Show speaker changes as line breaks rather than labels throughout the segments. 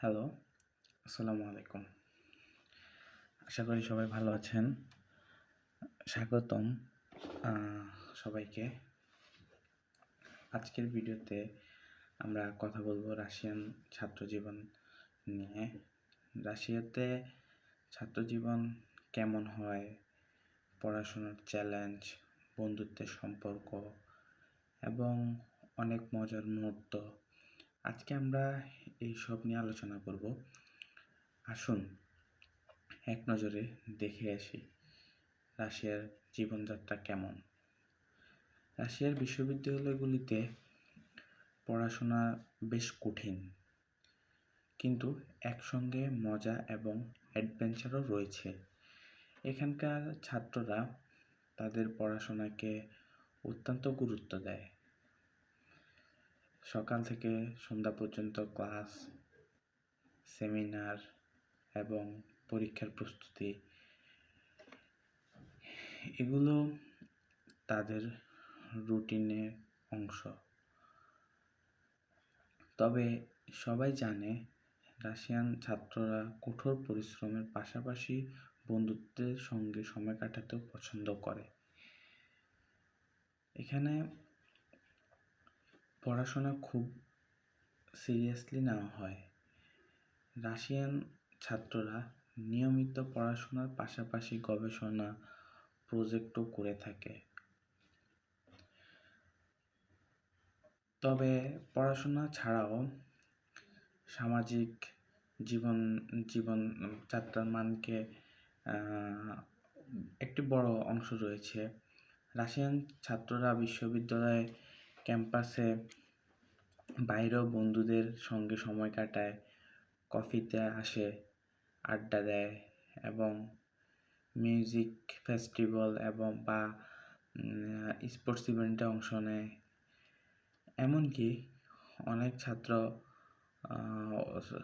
Hello, আসসালামু আলাইকুম। আশা করি সবাই ভালো আছেন। স্বাগতম সবাইকে। আজকের ভিডিওতে আমরা কথা বলবো রাশিয়ান ছাত্রজীবন নিয়ে। রাশিয়াতে ছাত্রজীবন কেমন হয়, পড়াশোনার চ্যালেঞ্জ, বন্ধুত্বের সম্পর্ক এবং অনেক মজার মুহূর্ত। আজকে আমরা এই সব নিয়ে আলোচনা করব। আসুন এক নজরে দেখে আসি রাশিয়ার জীবনযাত্রা কেমন। রাশিয়ার বিশ্ববিদ্যালয়গুলিতে পড়াশোনা বেশ কঠিন, কিন্তু একসঙ্গে মজা এবং অ্যাডভেঞ্চারও রয়েছে। এখানকার ছাত্ররা তাদের পড়াশোনাকে অত্যন্ত গুরুত্ব দেয়। সকাল থেকে সন্ধ্যা পর্যন্ত ক্লাস, সেমিনার এবং পরীক্ষার প্রস্তুতি, এগুলো তাদের রুটিনের অংশ। তবে সবাই জানে রাশিয়ান ছাত্ররা কঠোর পরিশ্রমের পাশাপাশি বন্ধুত্বের সঙ্গে সময় কাটাতেও পছন্দ করে। এখানে পড়াশোনা খুব সিরিয়াসলি নেওয়া হয়। রাশিয়ান ছাত্ররা নিয়মিত পড়াশোনার পাশাপাশি গবেষণা প্রজেক্টও করে থাকে। তবে পড়াশোনা ছাড়াও সামাজিক জীবনযাত্রার মানকে একটি বড় অংশ রয়েছে। রাশিয়ান ছাত্ররা বিশ্ববিদ্যালয়ে ক্যাম্পাসে বাইরেও বন্ধুদের সঙ্গে সময় কাটায়, কফিতে আসে, আড্ডা দেয় এবং মিউজিক ফেস্টিভ্যাল বা স্পোর্টস ইভেন্টে অংশ নেয়। এমনকি অনেক ছাত্র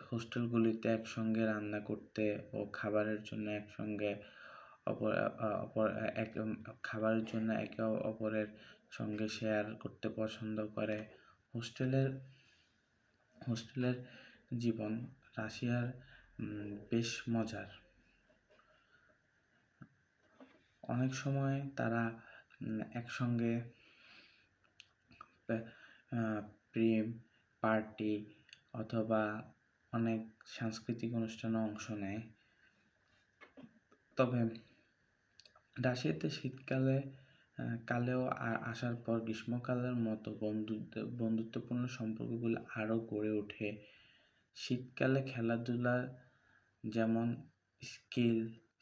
হোস্টেলগুলিতে একসঙ্গে রান্না করতে ও খাবারের জন্য একে অপরের সঙ্গে শেয়ার করতে পছন্দ করে। হোস্টেলের জীবন রাশিয়ার বেশ মজার। অনেক সময় তারা একসঙ্গে প্রেম পার্টি অথবা অনেক সাংস্কৃতিক অনুষ্ঠানে অংশ নেয়। তবে রাশিয়াতে কালেও আসার পর গ্রীষ্মকালের মতো বন্ধুত্বপূর্ণ সম্পর্কগুলো আরও গড়ে ওঠে। শীতকালে খেলাধুলা যেমন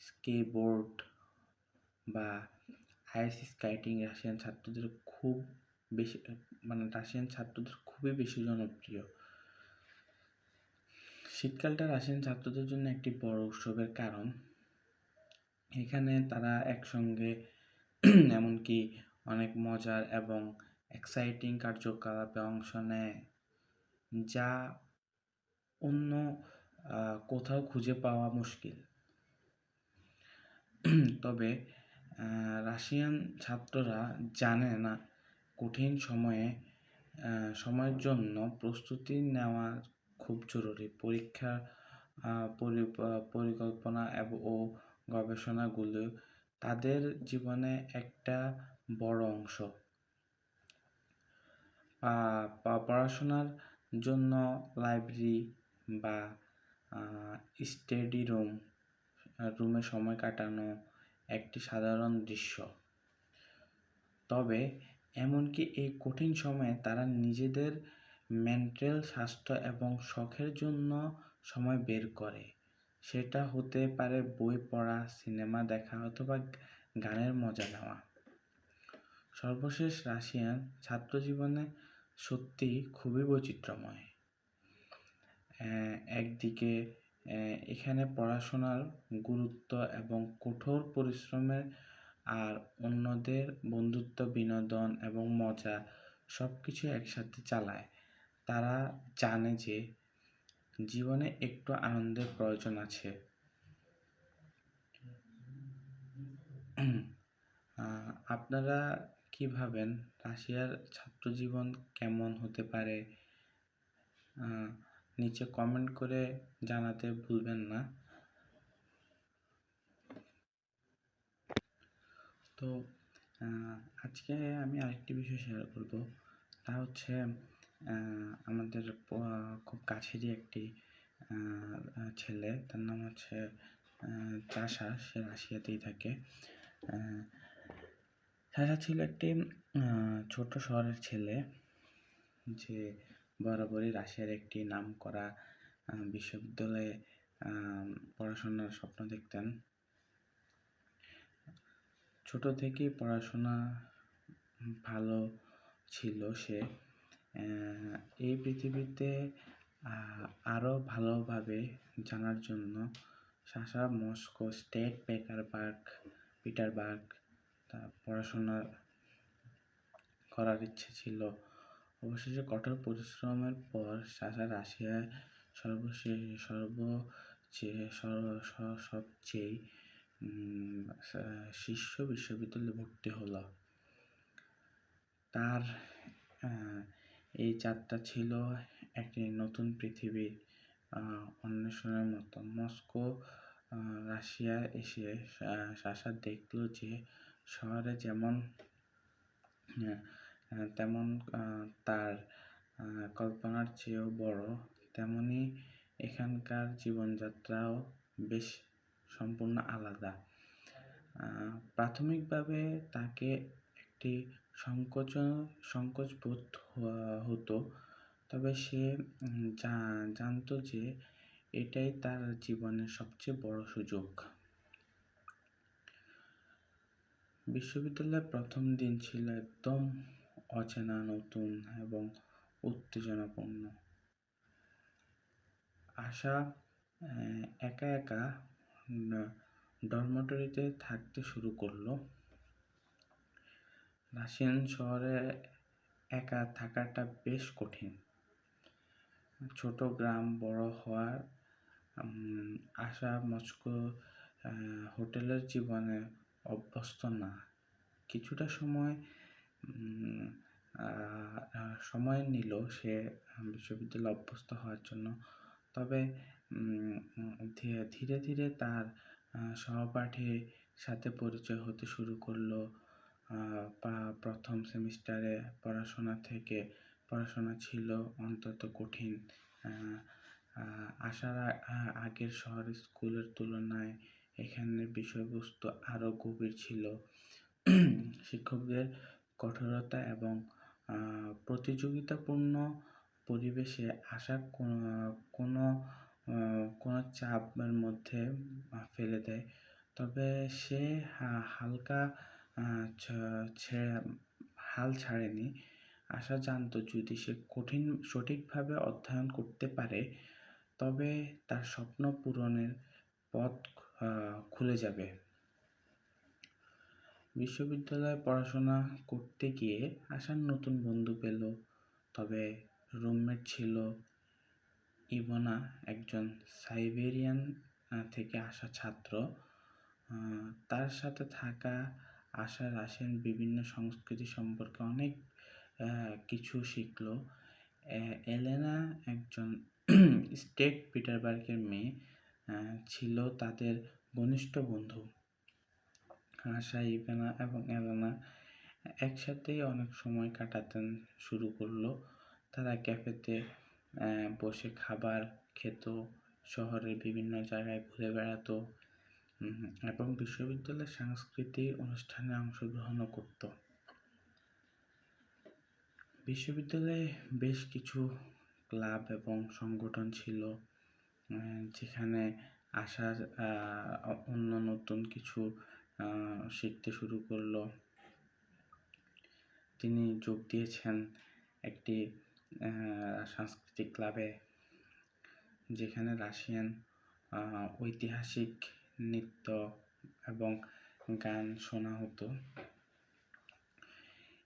স্কেটবোর্ড বা আইস স্কেটিং রাশিয়ান ছাত্রদের খুবই বেশি জনপ্রিয়। শীতকালটা রাশিয়ান ছাত্রদের জন্য একটি বড় উৎসবের কারণ। এখানে তারা একসঙ্গে এমনকি অনেক মজার এবং এক্সাইটিং কার্যকলাপে অংশ নেয়, যা অন্য কোথাও খুঁজে পাওয়া মুশকিল। তবে রাশিয়ান ছাত্ররা জানে না কঠিন সময়ের জন্য প্রস্তুতি নেওয়া খুব জরুরি। পরীক্ষার পরিকল্পনা ও গবেষণাগুলো তাদের জীবনে একটা বড় অংশ। পড়াশোনার জন্য লাইব্রেরি বা স্টাডি রুমে সময় কাটানো একটি সাধারণ দৃশ্য। তবে এমনকি এই কঠিন সময়ে তারা নিজেদের মেন্টাল স্বাস্থ্য এবং শখের জন্য সময় বের করে। সেটা হতে পারে বই পড়া, সিনেমা দেখা অথবা গানের মজা নেওয়া। সর্বশেষ রাশিয়ান ছাত্রজীবনে সত্যি খুবই বৈচিত্র্যময়। একদিকে এখানে পড়াশোনার গুরুত্ব এবং কঠোর পরিশ্রমের, আর অন্যদের বন্ধুত্ব, বিনোদন এবং মজা সবকিছু একসাথে চালায়। তারা জানে যে জীবনে একটু আনন্দের প্রয়োজন আছে। আপনারা কি ভাবেন রাশিয়ার ছাত্রজীবন কেমন হতে পারে? নিচে কমেন্ট করে জানাতে ভুলবেন না। তো আজকে আমি আরেকটি বিষয় শেয়ার করব, তা হচ্ছে আমাদের খুব কাছেরই একটি ছেলে, তার নাম হচ্ছে চাষা, সে রাশিয়াতেই থাকে। চাষা ছিল একটি ছোট শহরের ছেলে, যে বরাবরই রাশিয়ার একটি নামকরা বিশ্ববিদ্যালয়ে পড়াশোনার স্বপ্ন দেখতেন। ছোট থেকেই পড়াশোনা ভালো ছিল সে। এই পৃথিবীতে আরও ভালোভাবে জানার জন্য সাশা মস্কো স্টেট পিটারবার্গ পড়াশোনা করার ইচ্ছে ছিল। অবশেষে কঠোর পরিশ্রমের পর সাশা রাশিয়ায় সবচেয়ে শীর্ষ বিশ্ববিদ্যালয়ে ভর্তি হলো। তার এই যাত্রা ছিল একটি নতুন পৃথিবী অন্বেষণের মতো। মস্কো রাশিয়া এসে সাশা দেখল যে শহরে যেমন তেমন তার কল্পনার চেয়েও বড়, তেমনি এখানকার জীবনযাত্রাও বেশ সম্পূর্ণ আলাদা। প্রাথমিকভাবে তাকে একটি সংকোচ বোধ হতো, তবে সে জানতো যে এটাই তার জীবনের সবচেয়ে বড় সুযোগ। বিশ্ববিদ্যালয়ের প্রথম দিন ছিল একদম অচেনা, নতুন এবং উত্তেজনাপূর্ণ। আশা একা একা ডরমিটরিতে থাকতে শুরু করলো। রাশিয়ান শহরে একা থাকাটা বেশ কঠিন। ছোট গ্রাম বড় হওয়ার আশা মস্কো হোটেলের জীবনে অভ্যস্ত না। কিছুটা সময় নিল সে বিশ্ববিদ্যালয়ে অভ্যস্ত হওয়ার জন্য, তবে ধীরে ধীরে তার সহপাঠীর সাথে পরিচয় হতে শুরু করলো। প্রথম সেমিস্টারে পড়াশোনা ছিল অন্তত কঠিন। আসার আগের শহরের স্কুলের তুলনায় এখানে বিষয়বস্তু আরও গভীর ছিল। শিক্ষকদের কঠোরতা এবং প্রতিযোগিতাপূর্ণ পরিবেশে আশা কোনো চাপের মধ্যে ফেলে দেয়, তবে সে হাল ছাড়েনি। আশা জানতো যদি সে সঠিকভাবে অধ্যয়ন করতে পারে, তবে তার স্বপ্ন পূরণের পথ খুলে যাবে। বিশ্ববিদ্যালয়ে পড়াশোনা করতে গিয়ে আশার নতুন বন্ধু পেল, তবে রুমমেট ছিল ইভনা, একজন সাইবেরিয়ান থেকে আসা ছাত্র। তার সাথে থাকা আশা রাশিয়ান বিভিন্ন সংস্কৃতি সম্পর্কে অনেক কিছু শিখল। এলেনা, একজন স্টেট পিটারবার্গের মেয়ে, ছিল তাদের ঘনিষ্ঠ বন্ধু। আশা, ইভেনা এবং এলেনা একসাথেই অনেক সময় কাটাতে শুরু করলো। তারা ক্যাফেতে বসে খাবার খেত, শহরের বিভিন্ন জায়গায় ঘুরে বেড়াতো এবং বিশ্ববিদ্যালয়ের সাংস্কৃতিক অনুষ্ঠানে অংশগ্রহণও করত। বিশ্ববিদ্যালয়ে বেশ কিছু ক্লাব এবং সংগঠন ছিল, যেখানে আসার অন্য নতুন কিছু শিখতে শুরু করলো। তিনি যোগ দিয়েছেন একটি সাংস্কৃতিক ক্লাবে, যেখানে রাশিয়ান ঐতিহাসিক নৃত্য এবং গান শোনা হতো।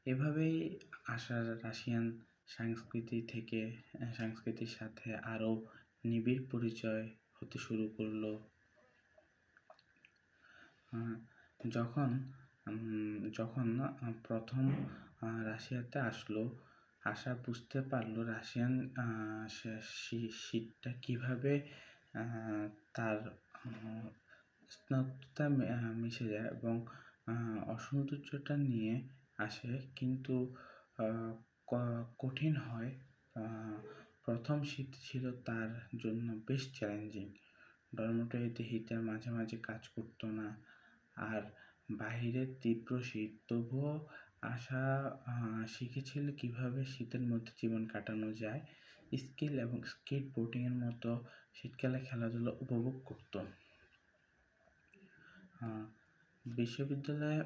এভাবেই আশার রাশিয়ান সংস্কৃতির সাথে আরও নিবিড় পরিচয় হতে শুরু করলো। যখন প্রথম রাশিয়াতে আসলো, আশা বুঝতে পারল রাশিয়ান শীতটা কীভাবে তার স্নায়ুতে মিশে যায় এবং অসৌন্দর্যটা নিয়ে আসে, কিন্তু কঠিন হয়। প্রথম শীত ছিল তার জন্য বেশ চ্যালেঞ্জিং। ডরমিটরিতে হিটার মাঝে মাঝে কাজ করতো না, আর বাইরের তীব্র শীত। তবুও আশা শিখেছিল কীভাবে শীতের মধ্যে জীবন কাটানো যায়। স্কিল এবং স্কেট বোর্ডিংয়ের মতো শীতকালে খেলাধুলা উপভোগ করত। বিশ্ববিদ্যালয়ে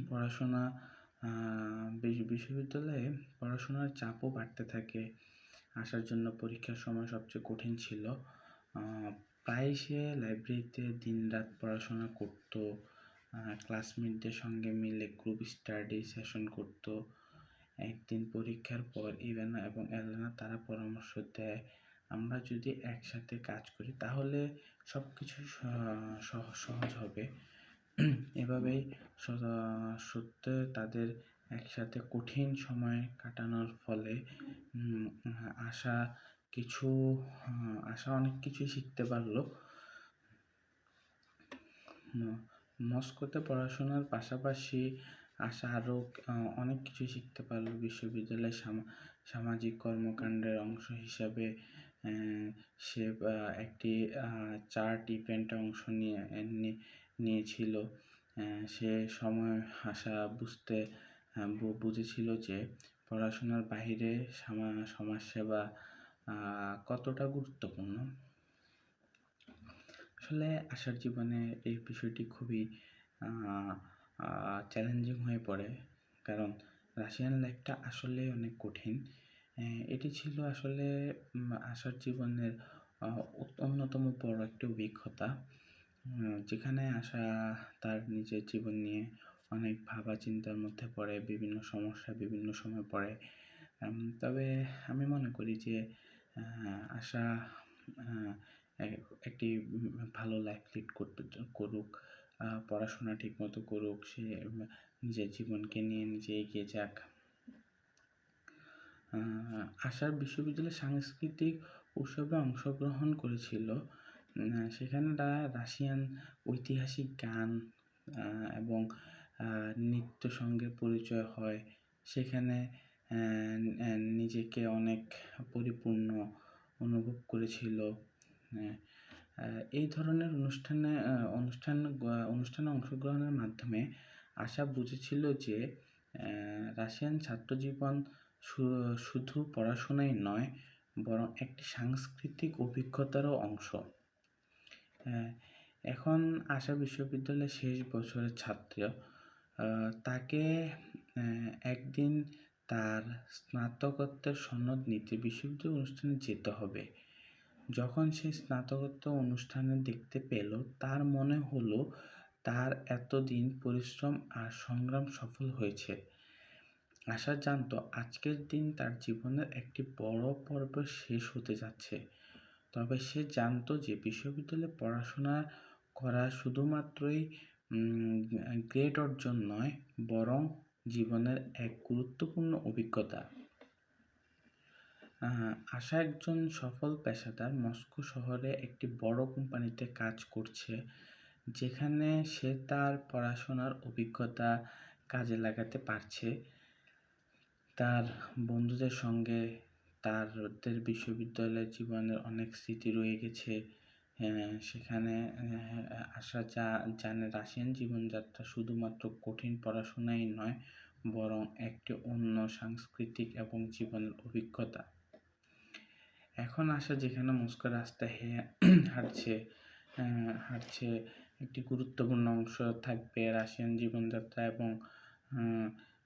পড়াশোনা বিশ্ববিদ্যালয়ে পড়াশোনার চাপও বাড়তে থাকে। আসার জন্য পরীক্ষার সময় সবচেয়ে কঠিন ছিল। প্রায় সে লাইব্রেরিতে দিনরাত পড়াশোনা করত, ক্লাসমেটদের সঙ্গে মিলে গ্রুপ স্টাডি সেশন করত। একদিন পরীক্ষার পর ইভানা এবং এলেনা তারা পরামর্শ দেয়, আমরা যদি একসাথে কাজ করি তাহলে সব কিছু সহজ হবে। এভাবেই সত্যি তাদের একসাথে কঠিন সময় কাটানোর ফলে আশা অনেক কিছুই শিখতে পারলো। মস্কোতে পড়াশোনার পাশাপাশি আশা আরও অনেক কিছুই শিখতে পারলো। বিশ্ববিদ্যালয়ে সামাজিক কর্মকাণ্ডের অংশ হিসাবে সে একটি চার্ট ইভেন্টে অংশ নিয়েছিল। সে সময় আশা বুঝেছিল যে পড়াশোনার বাইরে সমাজসেবা কতটা গুরুত্বপূর্ণ। আসলে আশার জীবনে এই বিষয়টি খুবই চ্যালেঞ্জিং হয়ে পড়ে, কারণ রাশিয়ান লাইফটা আসলে অনেক কঠিন। এটি ছিল আসলে আশার জীবনের অন্যতম বড় একটি অভিজ্ঞতা, যেখানে আশা তার নিজের জীবন নিয়ে অনেক ভাবা চিন্তার মধ্যে পড়ে, বিভিন্ন সমস্যা বিভিন্ন সময় পড়ে। তবে আমি মনে করি যে আশা একটি ভালো লাইফ লিড করুক, পড়াশোনা ঠিকমতো করুক, সে নিজের জীবনকে নিয়ে নিজে এগিয়ে যাক। আশার বিশ্ববিদ্যালয়ে সাংস্কৃতিক উৎসবে অংশগ্রহণ করেছিল। সেখানে তারা রাশিয়ান ঐতিহাসিক গান এবং নৃত্য সঙ্গে পরিচয় হয়। সেখানে নিজেকে অনেক পরিপূর্ণ অনুভব করেছিল। এই ধরনের অনুষ্ঠানে অংশগ্রহণের মাধ্যমে আশা বুঝেছিল যে রাশিয়ান ছাত্রজীবন শুধু পড়াশোনাই নয়, বরং একটি সাংস্কৃতিক অভিজ্ঞতারও অংশ। এখন আশা বিশ্ববিদ্যালয়ের শেষ বছরের ছাত্র। তাকে একদিন তার স্নাতকোত্তর সনদ নিতে বিশ্ববিদ্যালয় অনুষ্ঠানে যেতে হবে। যখন সে স্নাতকোত্তর অনুষ্ঠানে দেখতে পেল, তার মনে হলো তার এতদিন পরিশ্রম আর সংগ্রাম সফল হয়েছে। আশা জানতো আজকের দিন তার জীবনের একটি বড় পর্ব শেষ হতে যাচ্ছে। তবে সে জানতো যে বিশ্ববিদ্যালয়ে পড়াশোনা করা শুধুমাত্রই গ্রেড অর্জন নয়, বরং জীবনের এক গুরুত্বপূর্ণ অভিজ্ঞতা। আশা একজন সফল পেশাদার, মস্কো শহরে একটি বড় কোম্পানিতে কাজ করছে, যেখানে সে তার পড়াশোনার অভিজ্ঞতা কাজে লাগাতে পারছে। তার বন্ধুদের সঙ্গে তাদের বিশ্ববিদ্যালয়ের জীবনের অনেক স্মৃতি রয়ে গেছে। সেখানে আশা জানে রাশিয়ান জীবনযাত্রা শুধুমাত্র কঠিন পড়াশোনাই নয়, বরং একটি অন্য সাংস্কৃতিক এবং জীবনের অভিজ্ঞতা। এখন আশা যেখানে মস্কোর রাস্তায় হাঁটছে, একটি গুরুত্বপূর্ণ অংশ থাকবে রাশিয়ান জীবনযাত্রা এবং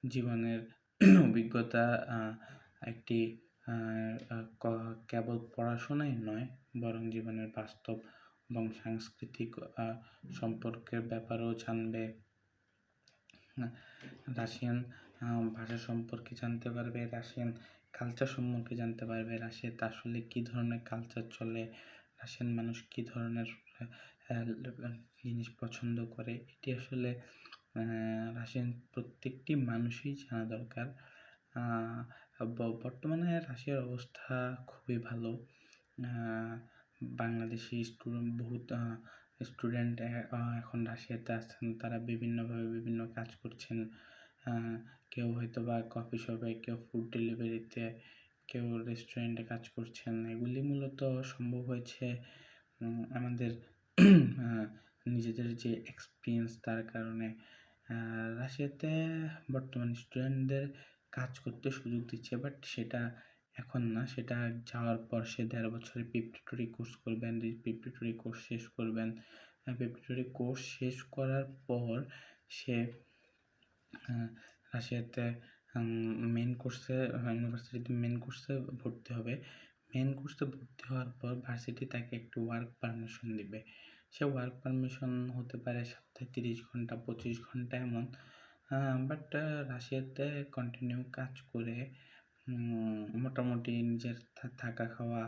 জীবনের অভিজ্ঞতা। একটি কেবল পড়াশোনাই নয়, বরং জীবনের বাস্তব এবং সাংস্কৃতিক সম্পর্কের ব্যাপারেও জানবে। রাশিয়ান ভাষা সম্পর্কে জানতে পারবে, রাশিয়ান কালচার সম্পর্কে জানতে পারবে, রাশিয়াতে আসলে কী ধরনের কালচার চলে, রাশিয়ান মানুষ কী ধরনের জিনিস পছন্দ করে। এটি আসলে রাশিয়ান প্রত্যেকটি মানুষই জানা দরকার। বর্তমানে রাশিয়ার অবস্থা খুবই ভালো। আ বাংলাদেশি স্টুডেন্ট এখন রাশিয়াতে আছেন। তারা বিভিন্নভাবে বিভিন্ন কাজ করছেন। আ কেউ হয়তোবা কফি শপে, কেউ ফুড ডেলিভারিতে, কেউ রেস্টুরেন্টে কাজ করছেন। এগুলি মূলত সম্ভব হয়েছে আমাদের আ নিজেদের যে এক্সপেরিয়েন্স তার কারণে। রাশিয়াতে বর্তমান স্টুডেন্টদের কাজ করতে সুযোগ দিচ্ছে, বাট সেটা এখন না, সেটা যাওয়ার পর সে ১.৫ বছরের প্রিপারেটরি কোর্স করবেন, প্রিপারেটরি কোর্স শেষ করবেন। প্রিপারেটরি কোর্স শেষ করার পর সে রাশিয়াতে মেইন কোর্সে ইউনিভার্সিটিতে মেইন কোর্সে ভর্তি হবে। মেইন কোর্সে ভর্তি হওয়ার পর ভার্সিটি তাকে একটু ওয়ার্ক পারমিশন দিবে। সে ওয়ার্ক পারমিশন হতে পারে সপ্তাহে ৩০ ঘন্টা, ২৫ ঘন্টা এমন। বাট রাশিয়াতে কন্টিনিউ কাজ করে মোটামুটি নিজের থাকা খাওয়া,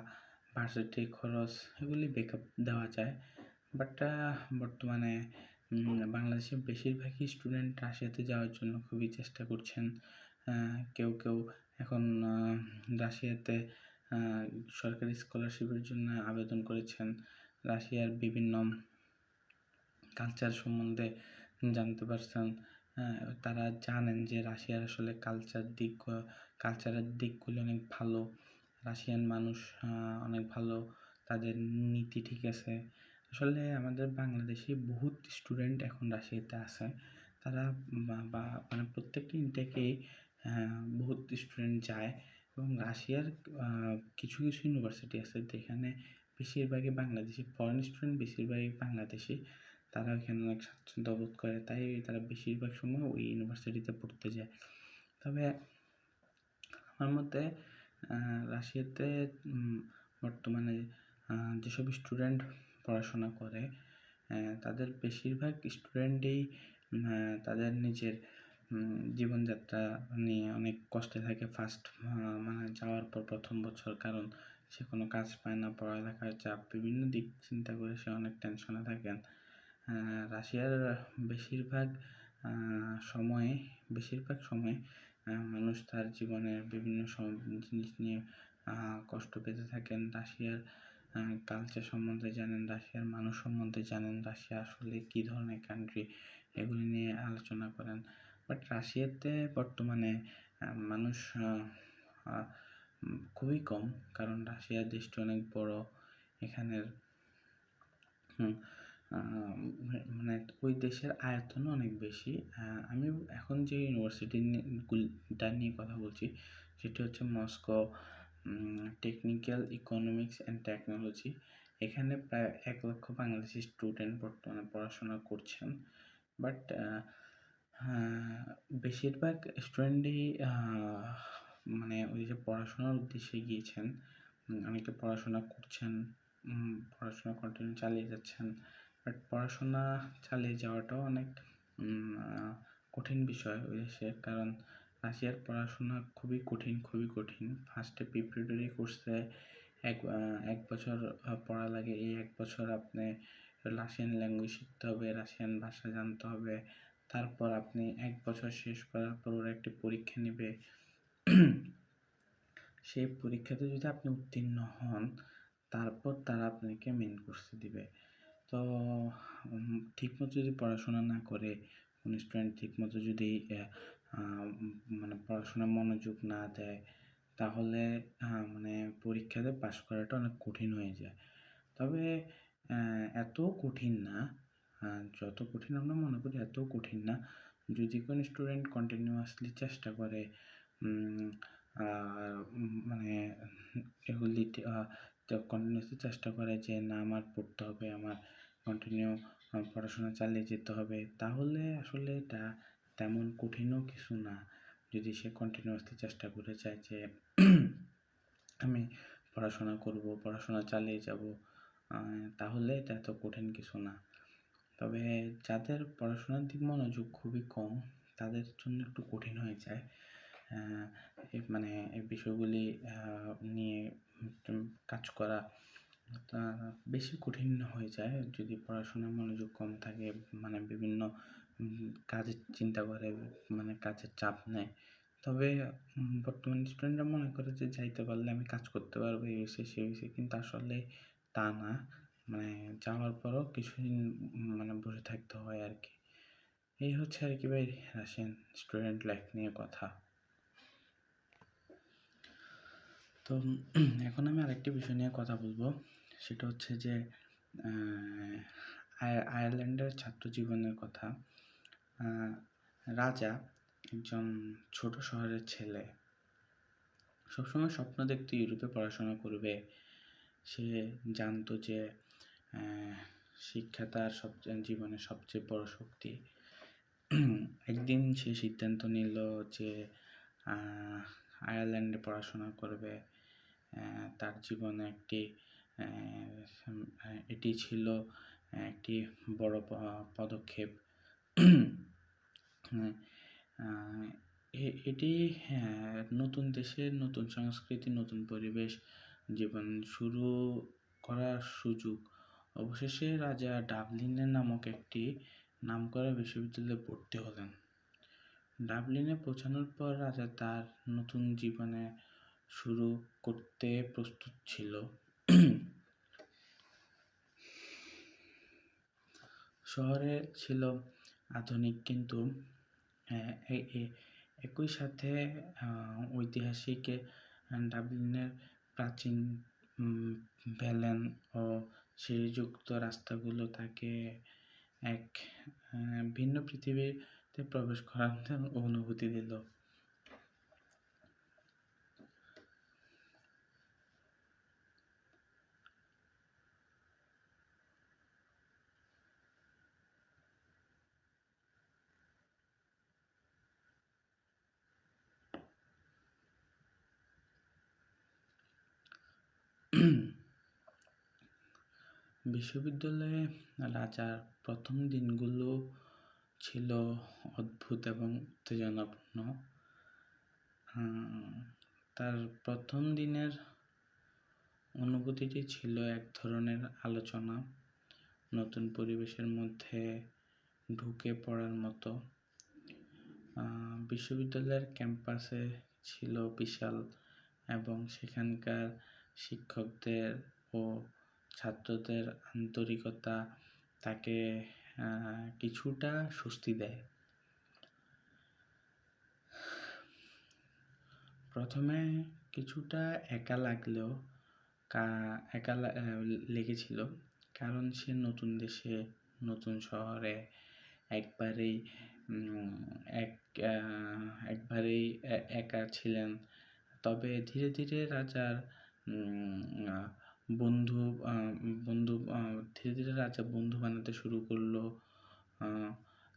ভার্সিটির খরচ এগুলি ব্যাকআপ দেওয়া যায়। বাট বর্তমানে বাংলাদেশের বেশিরভাগই স্টুডেন্ট রাশিয়াতে যাওয়ার জন্য খুবই চেষ্টা করছেন। কেউ এখন রাশিয়াতে সরকারি স্কলারশিপের জন্য আবেদন করেছেন। রাশিয়ার বিভিন্ন কালচার সম্বন্ধে জানতে পারছেন। তারা জানেন যে রাশিয়ার আসলে কালচারের দিকগুলি অনেক ভালো। রাশিয়ান মানুষ অনেক ভালো, তাদের নীতি ঠিক আছে। আসলে আমাদের বাংলাদেশি বহুত স্টুডেন্ট এখন রাশিয়াতে আছে। তারা মানে প্রত্যেকটি ইনটেকেই বহুত স্টুডেন্ট যায় এবং রাশিয়ার কিছু ইউনিভার্সিটি আছে যেখানে বেশিরভাগই বাংলাদেশি, ফরেন স্টুডেন্ট বেশিরভাগই বাংলাদেশি। তারা ওইখানে অনেক স্বাচ্ছন্দ্য বোধ করে, তাই তারা বেশিরভাগ সময় ওই ইউনিভার্সিটিতে পড়তে যায়। তবে আমার মতে রাশিয়াতে বর্তমানে যেসব স্টুডেন্ট পড়াশোনা করে তাদের বেশিরভাগ স্টুডেন্টই তাদের নিজের জীবনযাত্রা নিয়ে অনেক কষ্টে থাকে মানে যাওয়ার পর ১ম বছর, কারণ সে কোনো কাজ পায় না, পড়ালেখার চাপ, বিভিন্ন দিক চিন্তা করে সে অনেক টেনশনে থাকেন। রাশিয়ার বেশিরভাগ সময় মানুষ তার জীবনের বিভিন্ন জিনিস নিয়ে কষ্ট পেতে থাকেন। রাশিয়ার কালচার সম্বন্ধে জানেন, রাশিয়ার মানুষ সম্বন্ধে জানেন, রাশিয়া আসলে কী ধরনের কান্ট্রি এগুলি নিয়ে আলোচনা করেন। বাট রাশিয়াতে বর্তমানে মানুষ খুবই কম, কারণ রাশিয়া দেশটি অনেক বড়। এখানের মানে ওই দেশের আয়তনও অনেক বেশি। আমি এখন যে ইউনিভার্সিটিটা নিয়ে কথা বলছি সেটি হচ্ছে Moscow technical economics and technology. এখানে প্রায় ১ লক্ষ বাংলাদেশি স্টুডেন্ট বর্তমানে পড়াশোনা করছেন। বাট বেশিরভাগ স্টুডেন্টই মানে ওই যে পড়াশোনার উদ্দেশ্যে গিয়েছেন। অনেকে পড়াশোনা করছেন, পড়াশোনা কন্টিনিউ চালিয়ে যাচ্ছেন। বাট পড়াশোনা চালিয়ে যাওয়াটাও অনেক কঠিন বিষয় ওই দেশের, কারণ রাশিয়ার পড়াশোনা খুবই কঠিন। ফার্স্টে প্রিপারেটরি কোর্সে এক বছর পড়া লাগে। এই ১ বছর আপনি রাশিয়ান ল্যাঙ্গুয়েজ শিখতে হবে, রাশিয়ান ভাষা জানতে হবে। তারপর আপনি ১ বছর শেষ করার পর ওরা একটি পরীক্ষা নেবে। সেই পরীক্ষাতে যদি আপনি উত্তীর্ণ হন, তারপর তারা আপনাকে মেইন কোর্সে দিবে। তো ঠিকমতো যদি পড়াশোনা না করে, কোনো স্টুডেন্ট ঠিকমতো যদি মানে পড়াশোনায় মনোযোগ না দেয়, তাহলে মানে পরীক্ষাতে পাস করাটা অনেক কঠিন হয়ে যায়। তবে এত কঠিন না, যত কঠিন আমরা মনে করি এতও কঠিন না। যদি কোনো স্টুডেন্ট কন্টিনিউয়াসলি চেষ্টা করে, মানে এগুলি কন্টিনিউয়াসলি চেষ্টা করে যে না আমার পড়তে হবে, আমার কন্টিনিউ পড়াশোনা চালিয়ে যেতে হবে, তাহলে আসলে এটা তেমন কঠিনও কিছু না। যদি সে কন্টিনিউয়াসলি চেষ্টা করে যায় যে আমি পড়াশোনা করব, পড়াশোনা চালিয়ে যাব, তাহলে এটা এত কঠিন কিছু না। তবে যাদের পড়াশোনার দিক মনোযোগ খুবই কম, তাদের জন্য একটু কঠিন হয়ে যায়। মানে এই বিষয়গুলি নিয়ে কাজ করা বেশি কঠিন হয়ে যায় যদি পড়াশোনার মনোযোগ কম থাকে, মানে বিভিন্ন কাজের চিন্তা করে, মানে কাজের চাপ নেয়, তবে বর্তমান স্টুডেন্টরা মনে করে যে যাইতে পারলে আমি কাজ করতে পারবো, এই হইছে সেই হইছে, কিন্তু আসলে তা না। মানে যাওয়ার পরও কিছুদিন মানে বসে থাকতে হয় আর কি। এই হচ্ছে আর কি ভাই রাশিয়ান স্টুডেন্ট লাইফ নিয়ে কথা। তো এখন আমি আরেকটি বিষয় নিয়ে কথা বলবো, সেটা হচ্ছে যে আয়ারল্যান্ডের ছাত্র জীবনের কথা। রাজা একজন ছোট শহরের ছেলে, সবসময় স্বপ্ন দেখতো ইউরোপে পড়াশোনা করবে। সে জানতো যে শিক্ষা তার জীবনের সবচেয়ে বড় শক্তি। একদিন সে সিদ্ধান্ত নিল যে আয়ারল্যান্ডে পড়াশোনা করবে। তার জীবনে এটি ছিল একটি বড় পদক্ষেপ। এটি নতুন দেশের নতুন সংস্কৃতি, নতুন পরিবেশ, জীবন শুরু করার সুযোগ। অবশেষে রাজা ডাবলিনে নামক একটি নামকরা বিশ্ববিদ্যালয়ে ভর্তি হলেন। ডাবলিনে পৌঁছানোর পর রাজা তার নতুন জীবনে শুরু করতে প্রস্তুত ছিল। শহরে ছিল আধুনিক, কিন্তু একই সাথে ঐতিহাসিক ডাবলিনের প্রাচীন ভ্যালেন ও সিঁড়িযুক্ত রাস্তাগুলো তাকে এক ভিন্ন পৃথিবীতে প্রবেশ করার অনুভূতি দিল। বিশ্ববিদ্যালয়ে রাজার প্রথম দিনগুলো ছিল অদ্ভুত এবং উত্তেজনাপূর্ণ। তার প্রথম দিনের অনুভূতিটি ছিল এক ধরনের আলোচনা, নতুন পরিবেশের মধ্যে ঢুকে পড়ার মতো। বিশ্ববিদ্যালয়ের ক্যাম্পাসে ছিল বিশাল, এবং সেখানকার শিক্ষকদের ও ছাত্রদের আন্তরিকতা তাকে কিছুটা স্বস্তি দেয়। প্রথমে কিছুটা একা লাগলেও লেগেছিল, কারণ সে নতুন দেশে, নতুন শহরে একবারেই একা ছিলেন। তবে ধীরে ধীরে রাজার বন্ধু বানাতে শুরু করলো।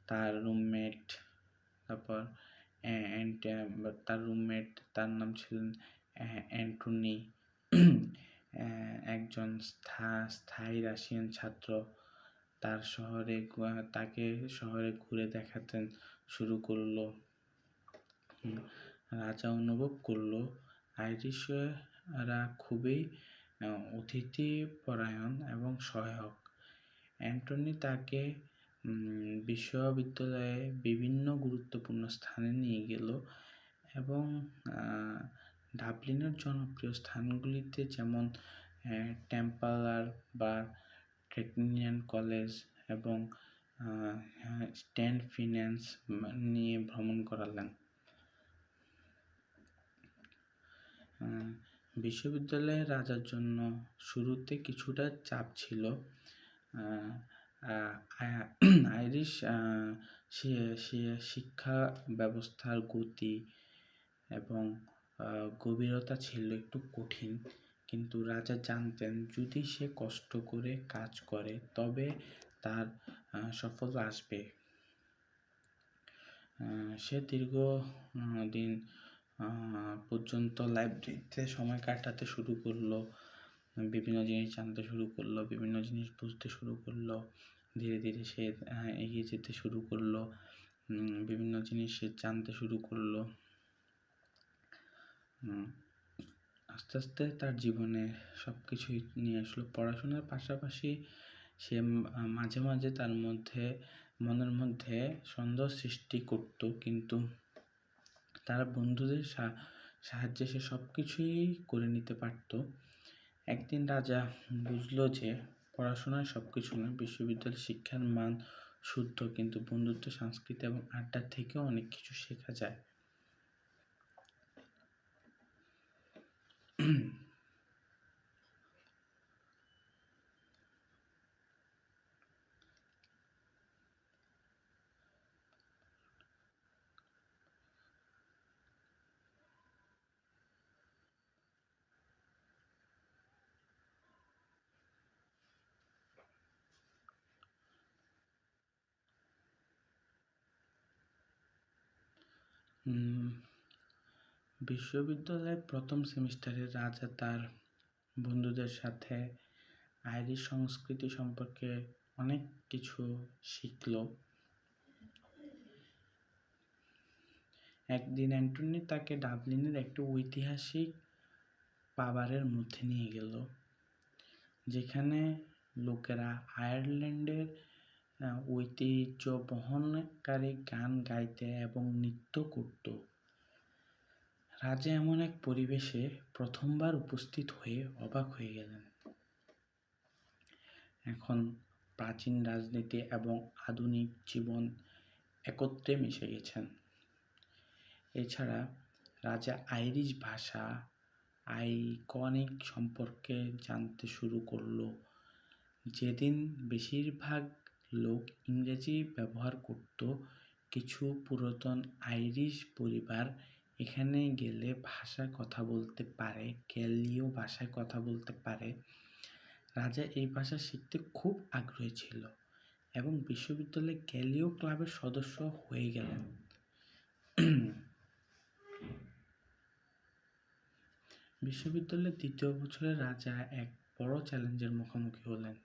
তার রুমমেট তার নাম ছিলেন অ্যান্টনি, একজন স্থায়ী রাশিয়ান ছাত্র। তাকে শহরে ঘুরে দেখাতে শুরু করলো। রাজা অনুভব করলো আইরিশরা খুবই অতিথিপরায়ণ এবং সহায়ক। অ্যান্টনি তাকে বিশ্ববিদ্যালয়ে বিভিন্ন গুরুত্বপূর্ণ স্থানে নিয়ে গেল, এবং ডাবলিনের জনপ্রিয় স্থানগুলিতে, যেমন টেম্পলার বা ট্রেটিনিয়ান কলেজ এবং স্ট্যান্ড ফিন্যান্স নিয়ে ভ্রমণ করালেন। বিশ্ববিদ্যালয়ে রাজার জন্য শুরুতে কিছুটা চাপ ছিল। আইরিশ শিক্ষা ব্যবস্থার গতি এবং গভীরতা ছিল একটু কঠিন, কিন্তু রাজা জানতেন যদি সে কষ্ট করে কাজ করে তবে তার সফলতা আসবে। সে দীর্ঘ দিন পর্যন্ত লাইব্রেরিতে সময় কাটাতে শুরু করলো, বিভিন্ন জিনিস জানতে শুরু করলো, বিভিন্ন জিনিস বুঝতে শুরু করলো। ধীরে ধীরে সে এগিয়ে যেতে শুরু করলো, বিভিন্ন জিনিস সে জানতে শুরু করলো। আস্তে আস্তে তার জীবনে সব কিছুই নিয়ে আসলো। পড়াশোনার পাশাপাশি সে মাঝে মাঝে তার মনের মধ্যে সন্দেহ সৃষ্টি করত, কিন্তু তার বন্ধুদের সাহায্যে সে সব কিছুই করে নিতে পারত। একদিন রাজা বুঝল যে পড়াশোনায় সব কিছু না, বিশ্ববিদ্যালয়ের শিক্ষার মান শুদ্ধ, কিন্তু বন্ধুত্ব, সংস্কৃতি এবং আড্ডার থেকেও অনেক কিছু শেখা যায়। বিশ্ববিদ্যালয়ের প্রথম সেমিস্টারে রাজা তার বন্ধুদের সাথে আইরিশ সংস্কৃতি সম্পর্কে অনেক কিছু শিখল। একদিন অ্যান্টনি তাকে ডাবলিনের একটি ঐতিহাসিক পাবারের মধ্যে নিয়ে গেল, যেখানে লোকেরা আয়ারল্যান্ডের ঐতিহ্য বহনকারী গান গাইতে এবং নৃত্য করত। রাজা এমন এক পরিবেশে প্রথমবার উপস্থিত হয়ে অবাক হয়ে গেলেন। এখন প্রাচীন রাজনীতি এবং আধুনিক জীবন একত্রে মিশে গেছেন। এছাড়া রাজা আইরিশ ভাষা, আইকনিক সম্পর্কে জানতে শুরু করলো। যেদিন বেশিরভাগ লোক ইংরেজি ব্যবহার করত, কিছু পুরাতন আইরিশ পরিবার এখানে গেলে ভাষায় কথা বলতে পারে, গেলীয় ভাষায় কথা বলতে পারে। রাজা এই ভাষা শিখতে খুব আগ্রহী ছিল এবং বিশ্ববিদ্যালয়ে গেলীয় ক্লাবের সদস্য হয়ে গেলেন। বিশ্ববিদ্যালয়ের দ্বিতীয় বছরে রাজা এক বড় চ্যালেঞ্জের মুখোমুখি হলেন।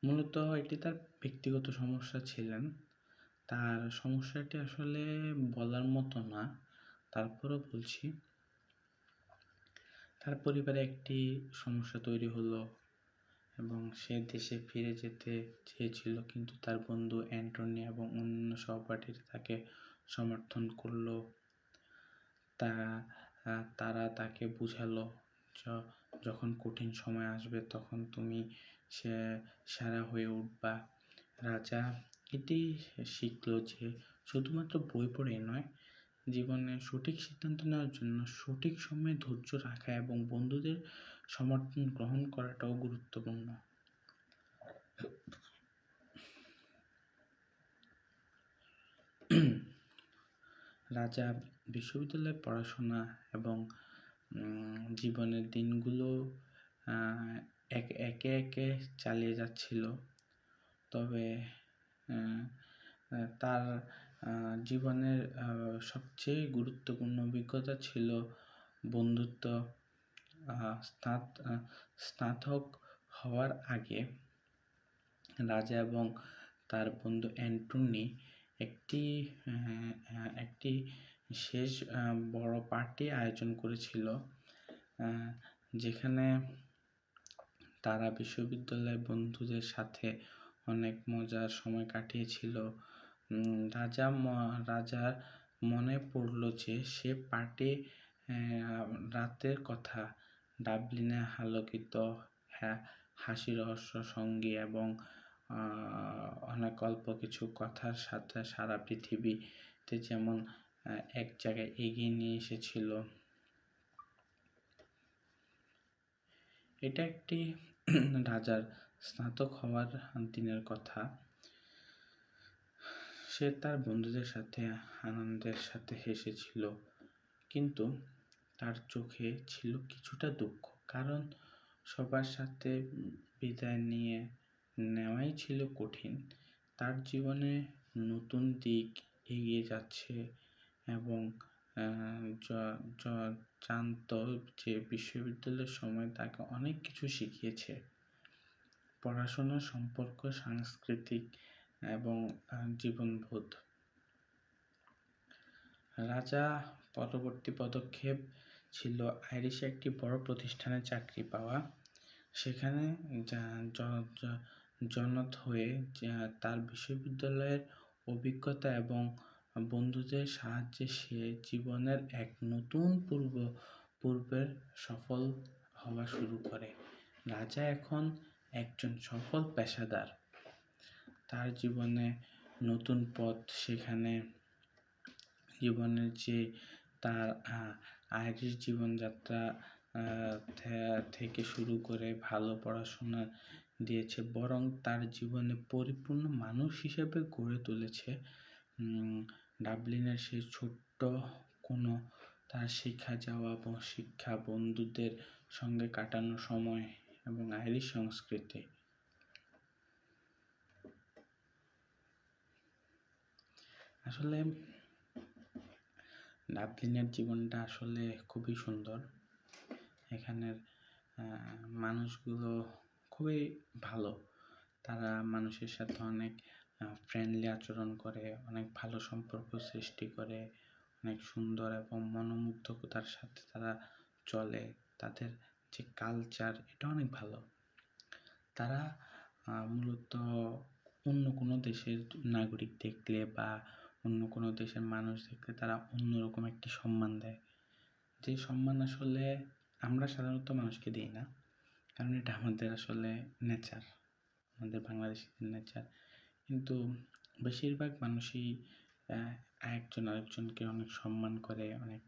মূলত এটি তার ব্যক্তিগত সমস্যা ছিলেন। তার সমস্যাটি আসলে বলার মতো না, তারপরও বলছি। তার পরিবারে একটি সমস্যা তৈরি হলো এবং সে দেশে ফিরে যেতে চেয়েছিল, কিন্তু তার বন্ধু অ্যান্টনি এবং অন্যান্য সহপাঠীরা তাকে সমর্থন করলো। তারা তাকে বুঝালো, যখন কঠিন সময় আসবে তখন তুমি সেরা হয়ে উঠবা। রাজা এটি শিখল যে শুধুমাত্র বই পড়ে নয়, জীবনে সঠিক সিদ্ধান্ত নেওয়ার জন্য সঠিক সময়ে ধৈর্য রাখা এবং বন্ধুদের সমর্থন গ্রহণ করাটাও গুরুত্বপূর্ণ। রাজা বিশ্ববিদ্যালয়ে পড়াশোনা এবং জীবনের দিনগুলো একে একে চালিয়ে যাচ্ছিল। তবে তার জীবনের সবচেয়ে গুরুত্বপূর্ণ অভিজ্ঞতা ছিল বন্ধুত্ব। স্নাতক হওয়ার আগে রাজা এবং তার বন্ধু অ্যান্টনি একটি শেষ বড় পার্টি আয়োজন করেছিল, যেখানে তারা বিশ্ববিদ্যালয়ের বন্ধুদের সাথে অনেক মজার সময় কাটিয়েছিল। রাজার মনে পড়ল যে সে পার্টি রাতের কথা ডাবলিনে আলোকিত হাসি, রহস্য সঙ্গী এবং অনেক অল্প কিছু কথার সাথে সারা পৃথিবীতে যেমন এক জায়গায় এগিয়ে নিয়ে এসেছিল। এটা একটি রাজার স্নাতক হওয়ার দিনের কথা। সে তার বন্ধুদের সাথে আনন্দের সাথে হেসেছিল, কিন্তু তার চোখে ছিল কিছুটা দুঃখ, কারণ সবার সাথে বিদায় নেওয়াই ছিল কঠিন। তার জীবনে নতুন দিক এগিয়ে যাচ্ছে এবং জানত যে বিশ্ববিদ্যালয়ের সময় তাকে অনেক কিছু শিখিয়েছে, পড়াশোনা, সম্পর্ক, সাংস্কৃতিক এবং জীবনবোধ। রাজা পরবর্তী পদক্ষেপ ছিল আইরিশে একটি বড় প্রতিষ্ঠানে চাকরি পাওয়া। সেখানে জনত হয়ে তার বিশ্ববিদ্যালয়ের অভিজ্ঞতা এবং বন্ধুদের সাহায্যে সে জীবনের এক নতুন পূর্বের সফল হওয়া শুরু করে। রাজা এখন একজন সফল পেশাদার। তার জীবনে নতুন পথ, সেখানে জীবনের যে তার আইরিশ জীবনযাত্রা থেকে শুরু করে ভালো পড়াশোনা দিয়েছে, বরং তার জীবনে পরিপূর্ণ মানুষ হিসেবে গড়ে তুলেছে। ডাবলিনের সেই ছোট্ট কোনো তার শিক্ষা যাওয়া এবং শিক্ষা, বন্ধুদের সঙ্গে কাটানো সময় এবং আইরিশ সংস্কৃতি। আসলে ডাবলিনের জীবনটা আসলে খুবই সুন্দর। এখানের মানুষগুলো খুবই ভালো। তারা মানুষের সাথে অনেক ফ্রেন্ডলি আচরণ করে, অনেক ভালো সম্পর্ক সৃষ্টি করে, অনেক সুন্দর এবং মনোমুগ্ধকতার সাথে তারা চলে। তাদের যে কালচার, এটা অনেক ভালো। তারা মূলত অন্য কোনো দেশের নাগরিক দেখলে বা অন্য কোনো দেশের মানুষ দেখলে তারা অন্যরকম একটি সম্মান দেয়, যে সম্মান আসলে আমরা সাধারণত মানুষকে দিই না, কারণ এটা আমাদের আসলে নেচার, আমাদের বাংলাদেশিদের নেচার। কিন্তু বেশিরভাগ মানুষই একজন আরেকজনকে অনেক সম্মান করে, অনেক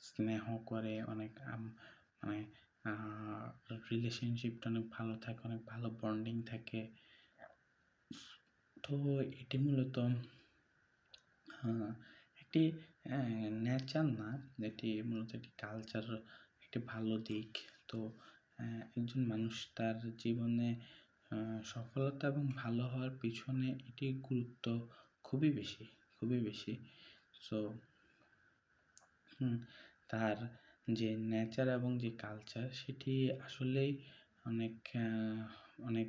স্নেহ করে, অনেক মানে রিলেশনশিপটা অনেক ভালো থাকে, অনেক ভালো বন্ডিং থাকে। তো এটি মূলত একটি নেচার না, এটি মূলত একটি কালচার, একটি ভালো দিক। তো একজন মানুষ তার জীবনে সফলতা এবং ভালো হওয়ার পিছনে এটি গুরুত্ব খুবই বেশি। সো তার যে নেচার এবং যে কালচার, সেটি আসলেই অনেক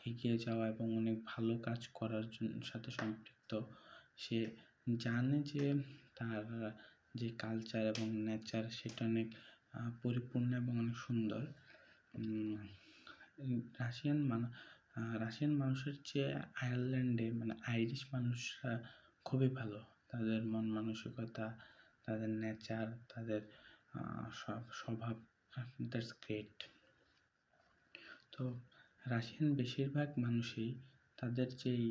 এগিয়ে যাওয়া এবং অনেক ভালো কাজ করার সাথে সম্পৃক্ত। সে জানে যে তার যে কালচার এবং নেচার, সেটা অনেক পরিপূর্ণ এবং অনেক সুন্দর। রাশিয়ান মানুষের চেয়ে আয়ারল্যান্ডে আইরিশ মানুষরা খুবই ভালো। তাদের মন মানসিকতা, তাদের নেচার, তাদের স্বভাব, দ্যাটস গ্রেট। তো রাশিয়ান বেশিরভাগ মানুষই তাদের যেই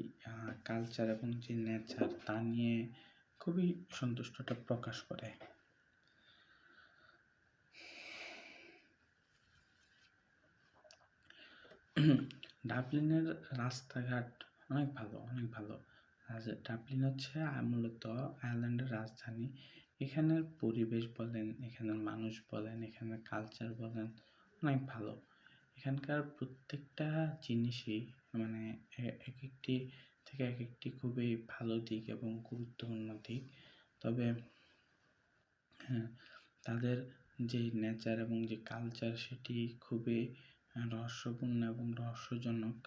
কালচার এবং যে নেচার, তা নিয়ে খুবই সন্তুষ্টতা প্রকাশ করে। ডাবলিনের রাস্তাঘাট অনেক ভালো। ডাবলিন হচ্ছে মূলত আয়ারল্যান্ডের রাজধানী। এখানের পরিবেশ বলেন, এখানের মানুষ বলেন, এখানের কালচার বলেন, অনেক ভালো। এখানকার প্রত্যেকটা জিনিসই এক একটি থেকে এক একটি খুবই ভালো দিক এবং গুরুত্বপূর্ণ দিক। তবে তাদের যে নেচার এবং যে কালচার, সেটি খুবই রহস্যপূর্ণ এবং রহস্যজনক।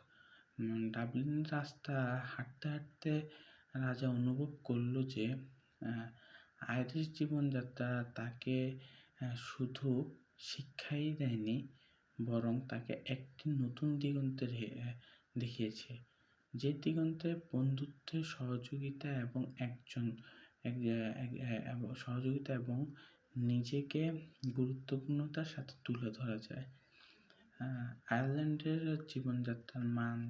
ডাবলিন রাস্তা হাঁটতে হাঁটতে রাজা অনুভব করল যে আইরিশ জীবনযাত্রা তাকে শুধু শিক্ষাই দেয়নি, বরং তাকে একটি নতুন দিগন্তে দেখিয়েছে, যে দিগন্তে বন্ধুত্বে সহযোগিতা এবং নিজেকে গুরুত্বপূর্ণতার সাথে তুলে ধরা যায়। আয়ারল্যান্ডের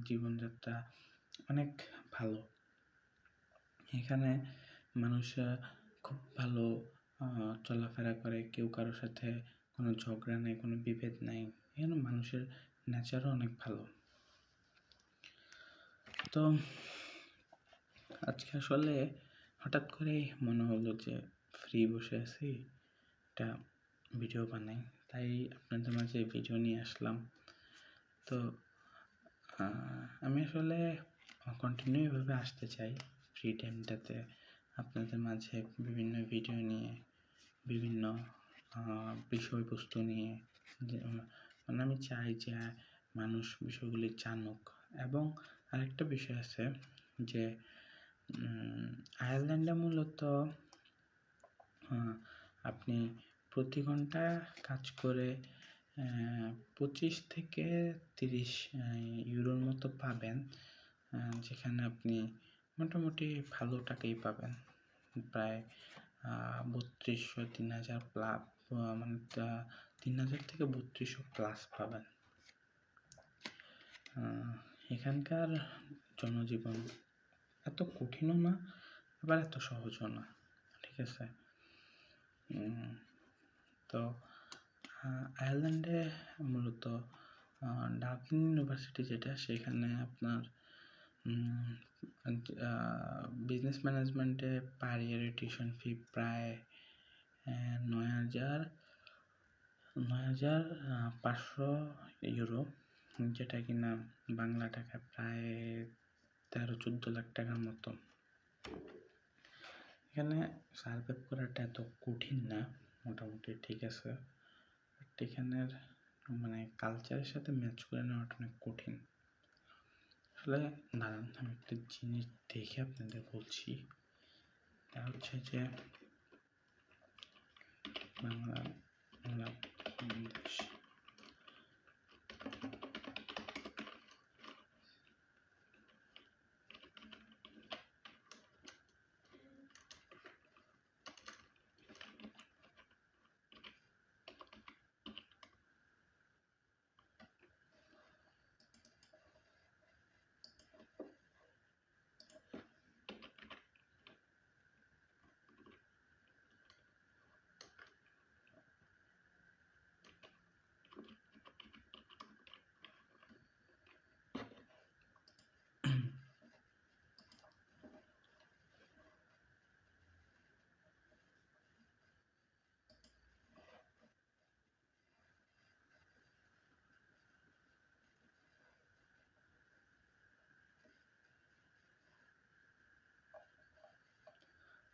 জীবনযাত্রা অনেক ভালো। এখানে মানুষরা খুব ভালো চলাফেরা করে, কেউ কারোর সাথে কোনো ঝগড়া নেই, কোনো বিভেদ নাই। এখানে মানুষের নেচারও অনেক ভালো। তো আজকে আসলে হঠাৎ করেই মনে হলো যে ফ্রি বসে আছি, একটা ভিডিও বানাই, তাই আপনাদের মাঝে ভিডিও নিয়ে আসলাম। তো আমি আসলে কন্টিনিউ এভাবে আসতে চাই ফ্রি টাইমটাতে, আপনাদের মাঝে বিভিন্ন ভিডিও নিয়ে, বিভিন্ন বিষয়বস্তু নিয়ে। আমি চাই যে মানুষ বিষয়গুলি জানুক। এবং আরেকটা বিষয় আছে যে আয়ারল্যান্ডে মূলত আপনি প্রতি ঘন্টা কাজ করে 25 থেকে 30 ইউরোর মতো পাবেন, যেখানে আপনি মোটামুটি ভালো টাকাই পাবেন। প্রায় ৩,০০০ প্লাস, মানে ৩,০০০ থেকে ৩,২০০ প্লাস পাবেন। এখানকার জনজীবন এত কঠিনও না, আবার এত সহজও না, ঠিক আছে। তো আয়ারল্যান্ডে মূলত ডাবলিন ইউনিভার্সিটি যেটা, সেখানে আপনার বিজনেস ম্যানেজমেন্টে পার ইয়ারে টিউশন ফি প্রায় ৯,৫০০ ইউরো, যেটা কিনা বাংলা টাকায় প্রায় ১৩-১৪ লাখ টাকার মতো। এখানে সার্ভাইভ করাটা এত কঠিন না, মোটামুটি ঠিক আছে, বাট এখানের মানে কালচারের সাথে ম্যাচ করে নেওয়াটা অনেক কঠিন। আসলে দাঁড়ান, আমি একটা জিনিস দেখে আপনাদের বলছি। তা হচ্ছে যে বাংলাদেশ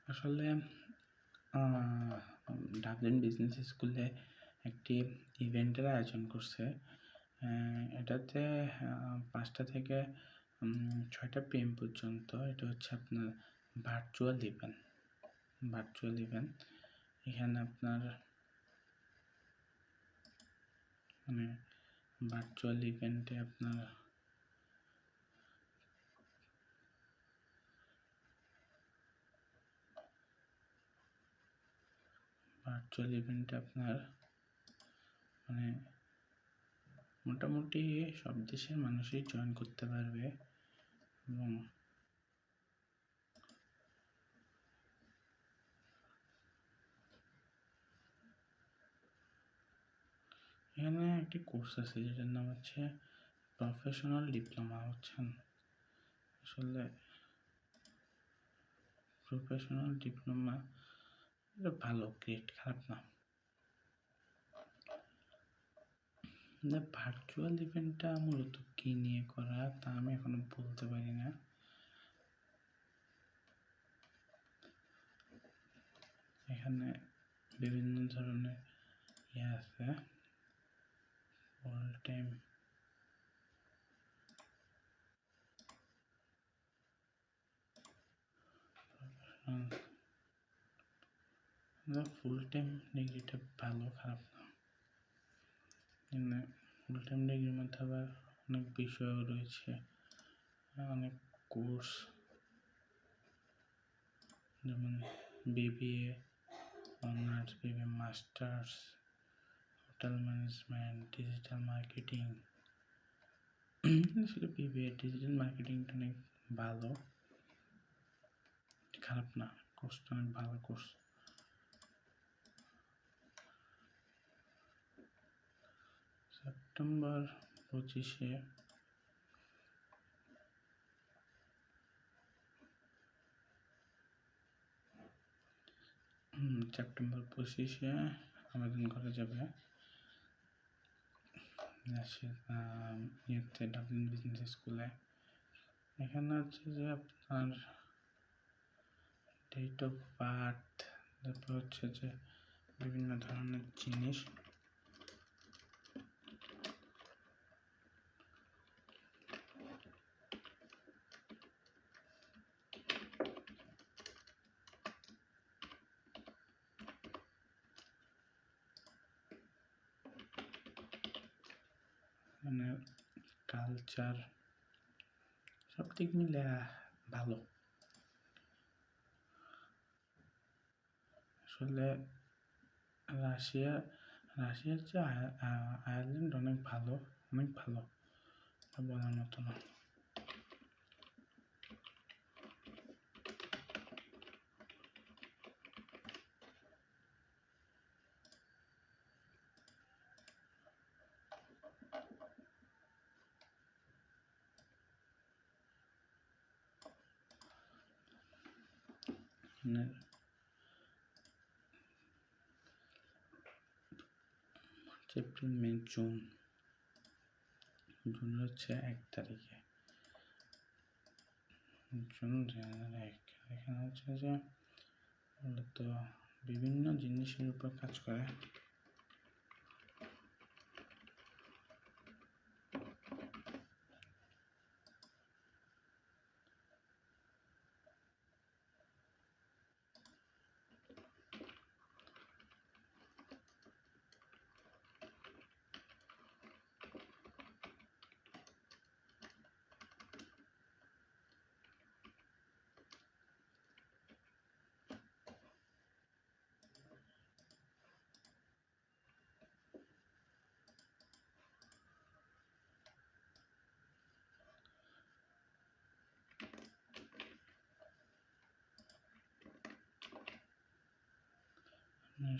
আসলে ডাবলিন বিজনেস স্কুলে একটি ইভেন্টের আয়োজন করছে। এটাতে ৫টা থেকে ৬টা PM পর্যন্ত, এটা হচ্ছে আপনার ভার্চুয়াল ইভেন্ট। এখানে আপনার মানে ভার্চুয়াল ইভেন্টে আপনার মানে মোটামুটি সব দেশের মানুষই জয়েন করতে পারবে, এবং এখানে একটি কোর্স আছে যেটার নাম হচ্ছে প্রফেশনাল ডিপ্লোমা। আসলে প্রফেশনাল ডিপ্লোমা এটা ভালো, গ্রেট, খারাপ না। ভার্চুয়াল ইভেন্টটা মূলত কি নিয়ে করা তা আমি এখনো বলতে পারি না। এখানে বিভিন্ন ধরনের আছে, ফুল টাইম ডিগ্রিটা ভালো, খারাপ না। ফুল টাইম ডিগ্রির মধ্যে আবার অনেক বিষয়ও রয়েছে, অনেক কোর্স, যেমন BBA, honours, BBA masters, hotel management, digital marketing. আসলে BBA ডিজিটাল মার্কেটিংটা অনেক ভালো, খারাপ না, কোর্সটা অনেক ভালো কোর্স। সেপ্টেম্বর 25-এ আবেদন করা যাবে ডাবলিন বিজনেস স্কুলে। এখানে হচ্ছে যে আপনার ডেট অফ বার্থ, তারপর হচ্ছে যে বিভিন্ন ধরনের জিনিস, মানে কালচার, সব দিক মিলে ভালো। আসলে রাশিয়ার চেয়ে আয়ারল্যান্ড অনেক ভালো, বলার মতো না। এপ্রিল, মে, জুন হচ্ছে 1 তারিখে, জুন 1। এখানে হচ্ছে যে মূলত বিভিন্ন জিনিসের উপর কাজ করে।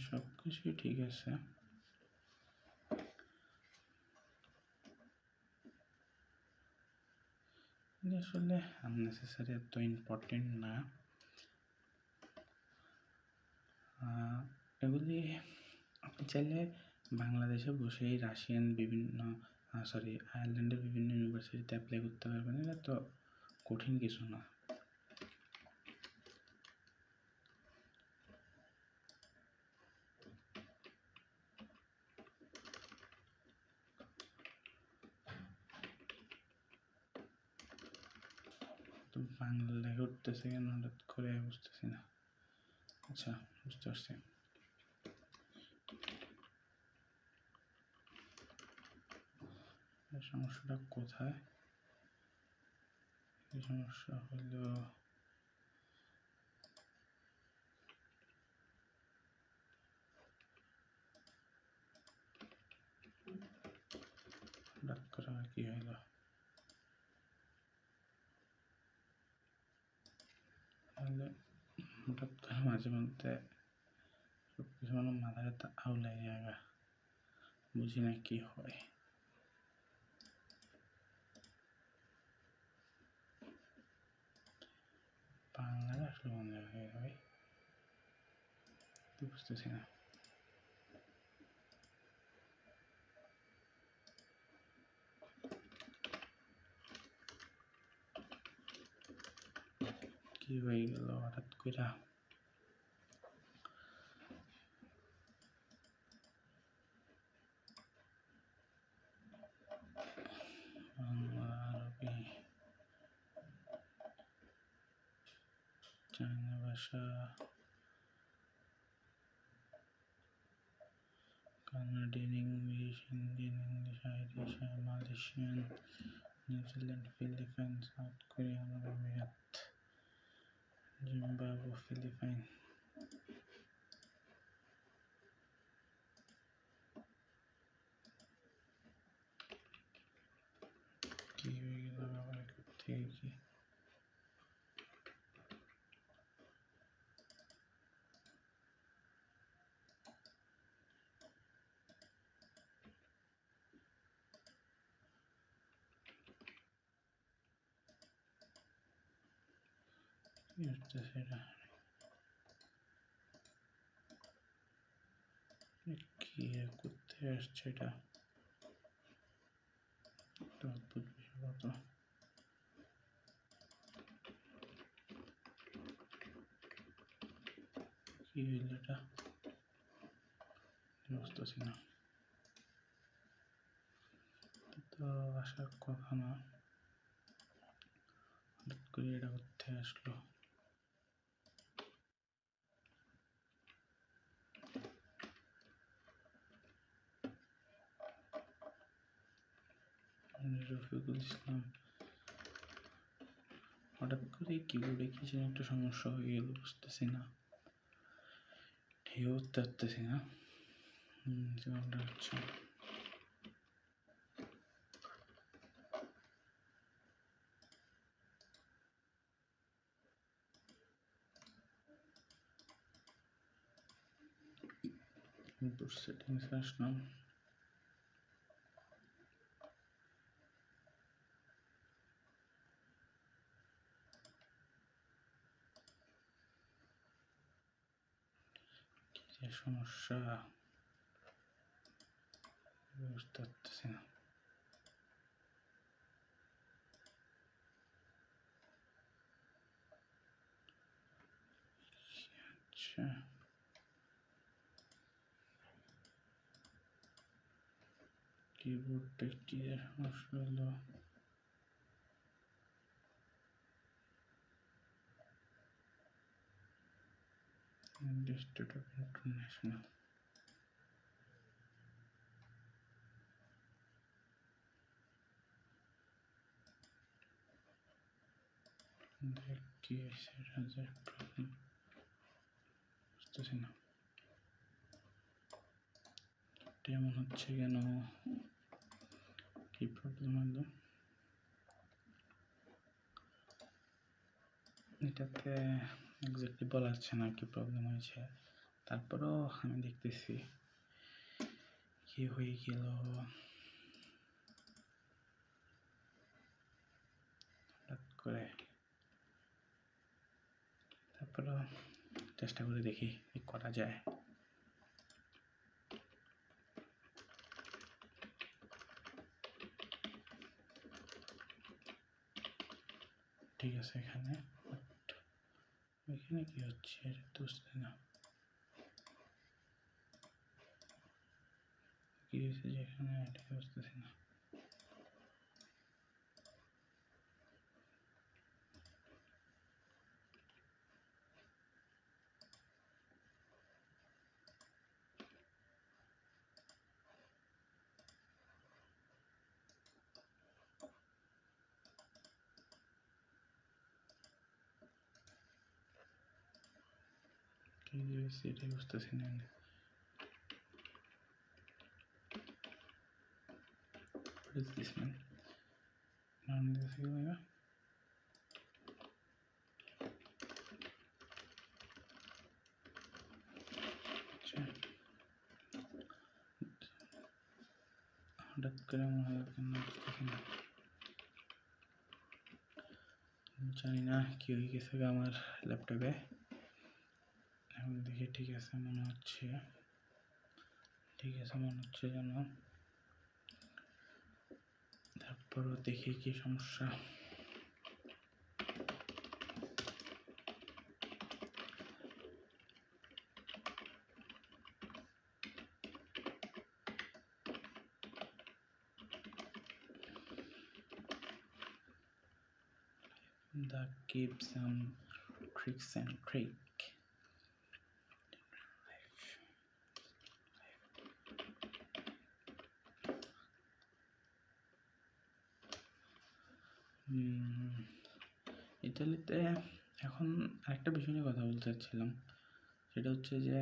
সব কিছুই ঠিক আছে। আসলে আননেসেসারি, এত ইম্পর্টেন্ট না। এগুলি আপনি চাইলে বাংলাদেশে বসেই আয়ারল্যান্ডের বিভিন্ন ইউনিভার্সিটিতে অ্যাপ্লাই করতে পারবেন। এটা তো কঠিন কিছু না। তো বাংলা লেখা উঠতেছে কেন হঠাৎ করে বুঝতেছি না। আচ্ছা, বুঝতে পারছি। সমস্যাটা কোথায়? এই সমস্যা হলো হঠাৎ করে কি হলো? হঠাৎ করে মাঝে মধ্যে সবকিছু মানে মাথায় আউলাই জায়গা, বুঝি না কি হয়। বাংলাটা আসলে বন্ধ হয়ে যাবে, বুঝতেছি না। কি হয়ে গেল হঠাৎ করে? আরবি, চাইনা ভাষা, Canadian English, Indian English, Irish, Malaysian, New Zealand, Philippine, South Korea, আরব আমিরাত, জিম্বাবুয়ে, ফিলিপাইন। কি হয়ে গেল আবার? থেকে কি হচ্ছে সেটা? কি করতে আসছে এটা? অদ্ভুত বিষয় তো। কি হইল এটা? বুঝতেছি না। তো আসার কথা না, হঠাৎ করে এটা করতে আসলো। রফিকুল ইসলাম, হঠাৎ করে কিবোর্ডে কি যেন একটা সমস্যা হয়ে গেল, বুঝতেছি না। ইয়ে করতে পারতেছি না। যেমনটা হচ্ছে ইনপুট সেটিংস আসলাম, কি সমস্যা বুঝতে পারতেছি না। আচ্ছা, কিবোর্ডটা কি সমস্যা হলো? ইনস্টিটিউট অফ ইন্টারন্যাশনাল, কি আছে প্রবলেম বুঝতেছি না, এমন হচ্ছে কেন? কি প্রবলেম হলো এটাতে? এক্স্যাক্টলি বলা যাচ্ছে না কি প্রবলেম হয়েছে, তারপরেও আমি দেখতেছি কি হয়ে গেল। হঠাৎ করে তারপরেও চেষ্টা করে দেখি কি করা যায়। ঠিক আছে, এখানে এখানে কি হচ্ছে এটা তো বুঝতে না, কি হয়েছে যে এখানে এটা বুঝতেছি না। কি হয়েছে এটা বুঝতেছি না। What is this, man? আচ্ছা, হঠাৎ করে মনে হয় কেন বুঝতেছি না, জানি না কি হয়ে গেছে আমার ল্যাপটপে। এখন দেখি ঠিক আছে মনে হচ্ছে, ঠিক আছে মনে হচ্ছে যেন, তারপরও দেখি কি সমস্যা। The keep some tricks and trick. ইতালিতে এখন আরেকটা বিষয় নিয়ে কথা বলতে চাচ্ছিলাম, সেটা হচ্ছে যে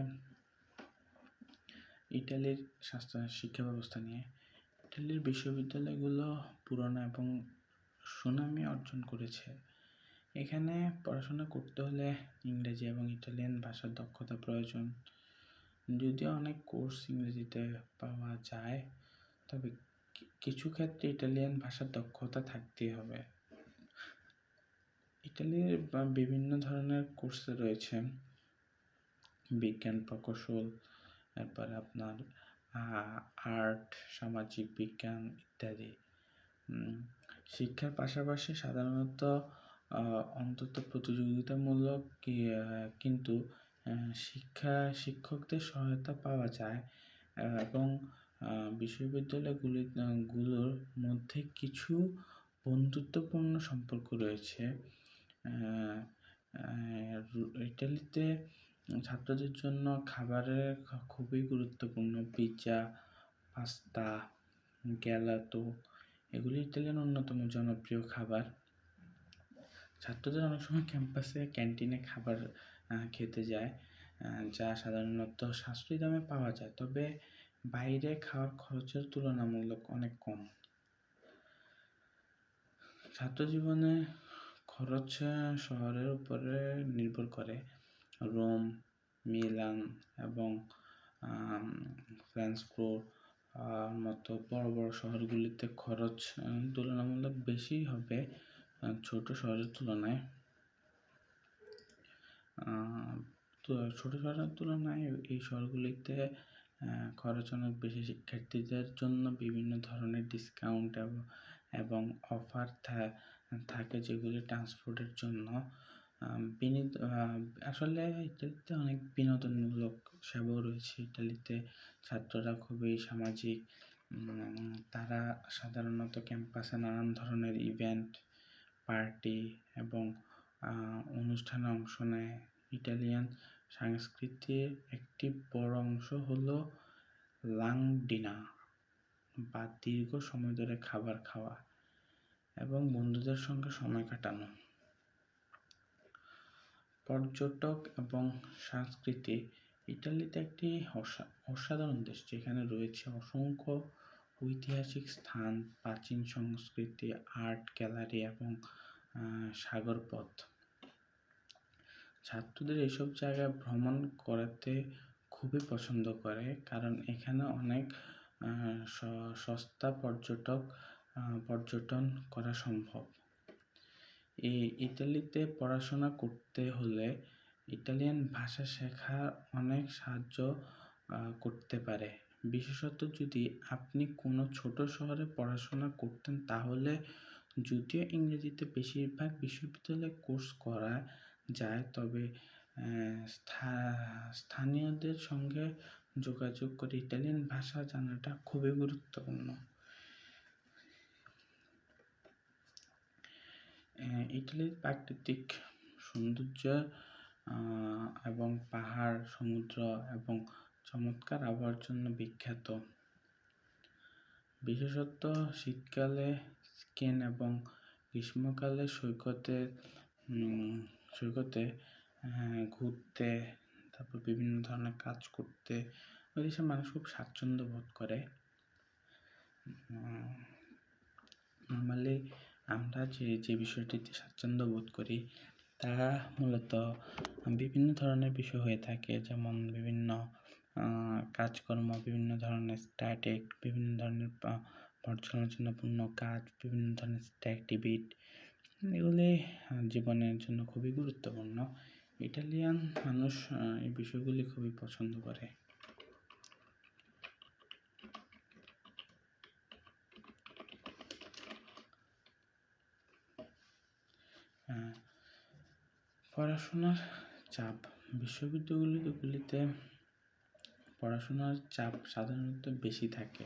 ইটালির স্বাস্থ্য শিক্ষা ব্যবস্থা নিয়ে। ইটালির বিশ্ববিদ্যালয়গুলো পুরনো এবং সুনামি অর্জন করেছে। এখানে পড়াশোনা করতে হলে ইংরেজি এবং ইটালিয়ান ভাষার দক্ষতা প্রয়োজন। যদিও অনেক কোর্স ইংরেজিতে পাওয়া যায়, তবে কিছু ক্ষেত্রে ইটালিয়ান ভাষার দক্ষতা থাকতেই হবে। ইটালির বিভিন্ন ধরনের কোর্স রয়েছে, বিজ্ঞান প্রকৌশল, তারপরে আপনার আর্ট, সামাজিক বিজ্ঞান ইত্যাদি। শিক্ষার পাশাপাশি সাধারণত অন্তত প্রতিযোগিতামূলক কিন্তু শিক্ষকদের সহায়তা পাওয়া যায়, এবং বিশ্ববিদ্যালয়গুলোর মধ্যে কিছু বন্ধুত্বপূর্ণ সম্পর্ক রয়েছে। ইটালিতে ছাত্রদের জন্য খাবারের খুবই গুরুত্বপূর্ণ। পিৎজা, পাস্তা, গ্যালাতো এগুলি ইটালিয়ান অন্যতম জনপ্রিয় খাবার। ছাত্রদের অনেক সময় ক্যাম্পাসে ক্যান্টিনে খাবার খেতে যায়, যা সাধারণত সাশ্রয়ী দামে পাওয়া যায়, তবে বাইরে খাওয়ার খরচের তুলনামূলক অনেক কম। ছাত্র জীবনে খরচ শহরের উপরে নির্ভর করে। রোম, মিলান এবং ফ্রাঙ্কফুর্ট মতো বড় বড় শহরগুলিতে খরচ তুলনামূলক বেশি হবে ছোট শহরের তুলনায়। তো ছোট শহরের তুলনায় এই শহরগুলিতে খরচ অনেক বেশি। শিক্ষার্থীদের জন্য বিভিন্ন ধরনের ডিসকাউন্ট এবং অফার থাকে, যেগুলি ট্রান্সপোর্টের জন্য। আসলে ইতালিতে অনেক বিনোদনমূলক সেবাও রয়েছে। ইতালিতে ছাত্ররা খুবই সামাজিক। তারা সাধারণত ক্যাম্পাসে নানান ধরনের ইভেন্ট, পার্টি এবং অনুষ্ঠানে অংশ নেয়। ইটালিয়ান সংস্কৃতির একটি বড় অংশ হলো লাঞ্চ ডিনার বা দীর্ঘ সময় ধরে খাবার খাওয়া এবং বন্ধুদের সঙ্গে সময় কাটানো। পর্যটক এবং সংস্কৃতি। ইটালিতে একটি অসাধারণ দেশ, যেখানে রয়েছে অসংখ্য ঐতিহাসিক স্থান, প্রাচীন সংস্কৃতি, আর্ট গ্যালারি এবং সাগর পথ। ছাত্রদের এইসব জায়গায় ভ্রমণ করতে খুবই পছন্দ করে, কারণ এখানে অনেক সস্তা পর্যটন করা সম্ভব। ইতালিতে পড়াশোনা করতে হলে ইটালিয়ান ভাষা শেখা অনেক সাহায্য করতে পারে। বিশেষত যদি আপনি কোনো ছোট শহরে পড়াশোনা করতেন, তাহলে যদিও ইংরেজিতে বেশিরভাগ বিশ্ববিদ্যালয়ে কোর্স করা যায়, তবে স্থানীয়দের সঙ্গে যোগাযোগ করে ইটালিয়ান ভাষা জানাটা খুবই গুরুত্বপূর্ণ। ইটালির প্রাকৃতিক সৌন্দর্য এবং পাহাড়, সমুদ্র এবং চমৎকার আবহাওয়ার জন্য বিখ্যাত। বিশেষত শীতকালে স্কিইং এবং গ্রীষ্মকালে সৈকতে ঘুরতে, তারপর বিভিন্ন ধরনের কাজ করতে ওই দেশের মানুষ খুব স্বাচ্ছন্দ্য বোধ করে। নর্মালি আমরা যে বিষয়টিতে স্বাচ্ছন্দ্য বোধ করি, তা মূলত বিভিন্ন ধরনের বিষয় হয়ে থাকে, যেমন বিভিন্ন কাজকর্ম, বিভিন্ন ধরনের স্ট্যাটিক, বিভিন্ন ধরনের পর্যালোচনাপূর্ণ কাজ, বিভিন্ন ধরনের অ্যাক্টিভিটি, এগুলি জীবনের জন্য খুবই গুরুত্বপূর্ণ। ইটালিয়ান মানুষ এই বিষয়গুলি খুবই পছন্দ করে। পড়াশোনার চাপ। বিশ্ববিদ্যালয়গুলিতে পড়াশোনার চাপ সাধারণত বেশি থাকে।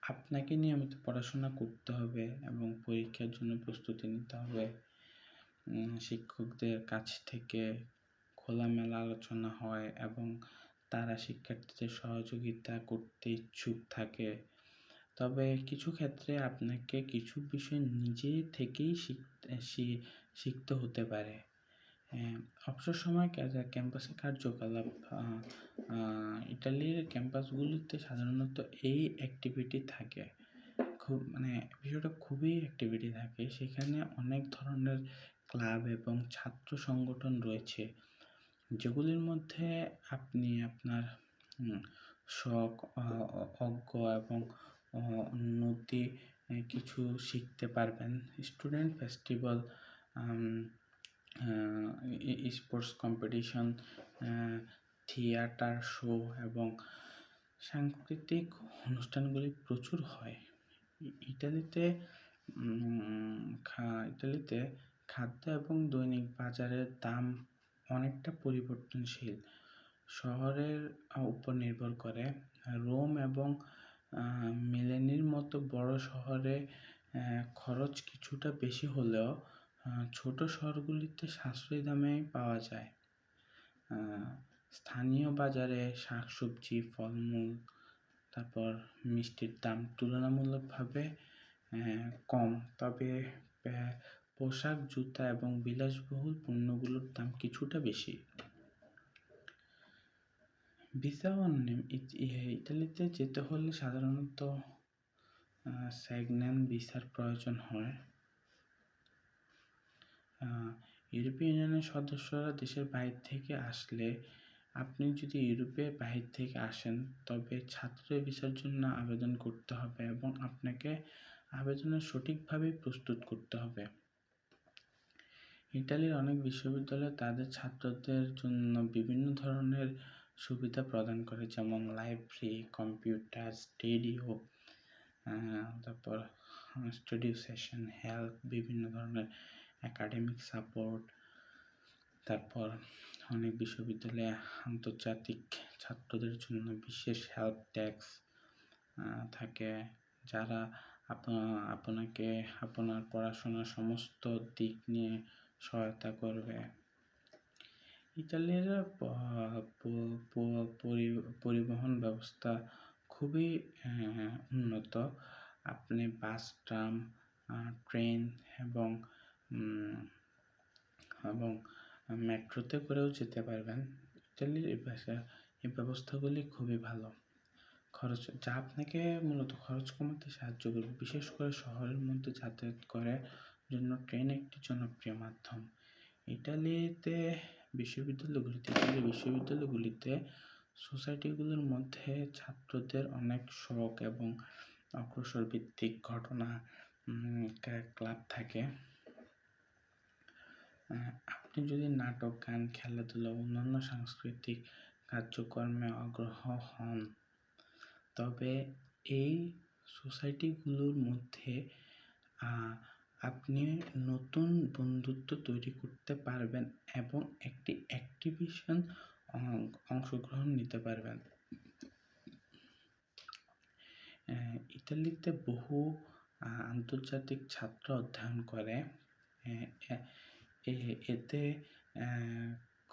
আপনাকে নিয়মিত পড়াশোনা করতে হবে এবং পরীক্ষার জন্য প্রস্তুতি নিতে হবে। শিক্ষকদের কাছ থেকে খোলামেলা আলোচনা হয় এবং তারা শিক্ষার্থীদের সহযোগিতা করতে ইচ্ছুক থাকে। তবে কিছু ক্ষেত্রে আপনাকে কিছু বিষয় নিজে থেকেই শিখতে হতে পারে। অবসর সময় ক্যাম্পাসে কার্যকলাপ। ইটালির ক্যাম্পাসগুলিতে সাধারণত এই অ্যাক্টিভিটি থাকে, বিষয়টা খুবই অ্যাক্টিভিটি থাকে। সেখানে অনেক ধরনের ক্লাব এবং ছাত্র সংগঠন রয়েছে, যেগুলির মধ্যে আপনি আপনার শখ, অজ্ঞ এবং উন্নতি কিছু শিখতে পারবেন। Student festival, sports competition, theatre show এবং সাংস্কৃতিক অনুষ্ঠানগুলি প্রচুর হয়। ইটালিতে খাদ্য এবং দৈনিক বাজারের দাম অনেকটা পরিবর্তনশীল, শহরের উপর নির্ভর করে। রোম এবং মিলানের মতো বড় শহরে খরচ কিছুটা বেশি হলেও ছোট শহরগুলিতে সাশ্রয়ী দামে পাওয়া যায়। স্থানীয় বাজারে শাকসবজি, ফলমূল, তারপর মিষ্টির দাম তুলনামূলকভাবে কম, তবে পোশাক, জুতা এবং বিলাসবহুল পণ্যগুলোর দাম কিছুটা বেশি। ভিসা অনিয়ম ইতালিতে যেতে হলে সাধারণত স্যাগনেন ভিসার প্রয়োজন হয়। ইউরোপীয় ইউনিয়নের সদস্যরা দেশের বাইরে থেকে আসলে, আপনি যদি ইউরোপের বাইরে থেকে আসেন তবে ছাত্র ভিসার জন্য আবেদন করতে হবে এবং আপনাকে আবেদনের সঠিকভাবে প্রস্তুত করতে হবে। ইতালির অনেক বিশ্ববিদ্যালয় তাদের ছাত্রদের জন্য বিভিন্ন ধরনের সুবিধা প্রদান করে, যেমন লাইব্রেরি, কম্পিউটার, তারপর স্টুডিও সেশন, হেল্প, বিভিন্ন ধরনের একাডেমিক সাপোর্ট। তারপর অনেক বিশ্ববিদ্যালয়ে আন্তর্জাতিক ছাত্রদের জন্য বিশেষ হেল্প ডেস্ক থাকে, যারা আপনাকে আপনার পড়াশোনার সমস্ত দিক নিয়ে সহায়তা করবে। ইতালির পরিবহন ব্যবস্থা খুবই উন্নত। আপনি বাস, ট্রাম, ট্রেন এবং মেট্রোতে করেও যেতে পারবেন। ইতালির এই ব্যবস্থাগুলি খুবই ভালো। যা আপনাকে মূলত খরচ কমাতে সাহায্য করবে, বিশেষ করে শহরের মধ্যে যাতায়াত করার জন্য ট্রেন একটি জনপ্রিয় মাধ্যম। ইতালির বিশ্ববিদ্যালয়গুলিতে সোসাইটিগুলোর মধ্যে ছাত্রদের অনেক শখ এবং অগ্রসর ভিত্তিক ঘটনা ক্লাব থাকে। আপনি যদি নাটক, গান, খেলাধুলা, অন্যান্য সাংস্কৃতিক কার্যক্রমে আগ্রহ হন তবে এই সোসাইটিগুলোর মধ্যে আপনি নতুন বন্ধুত্ব তৈরি করতে পারবেন এবং একটি অ্যাক্টিভিশন অংশগ্রহণ নিতে পারবেন। ইতালিতে বহু আন্তর্জাতিক ছাত্র অধ্যয়ন করে। এতে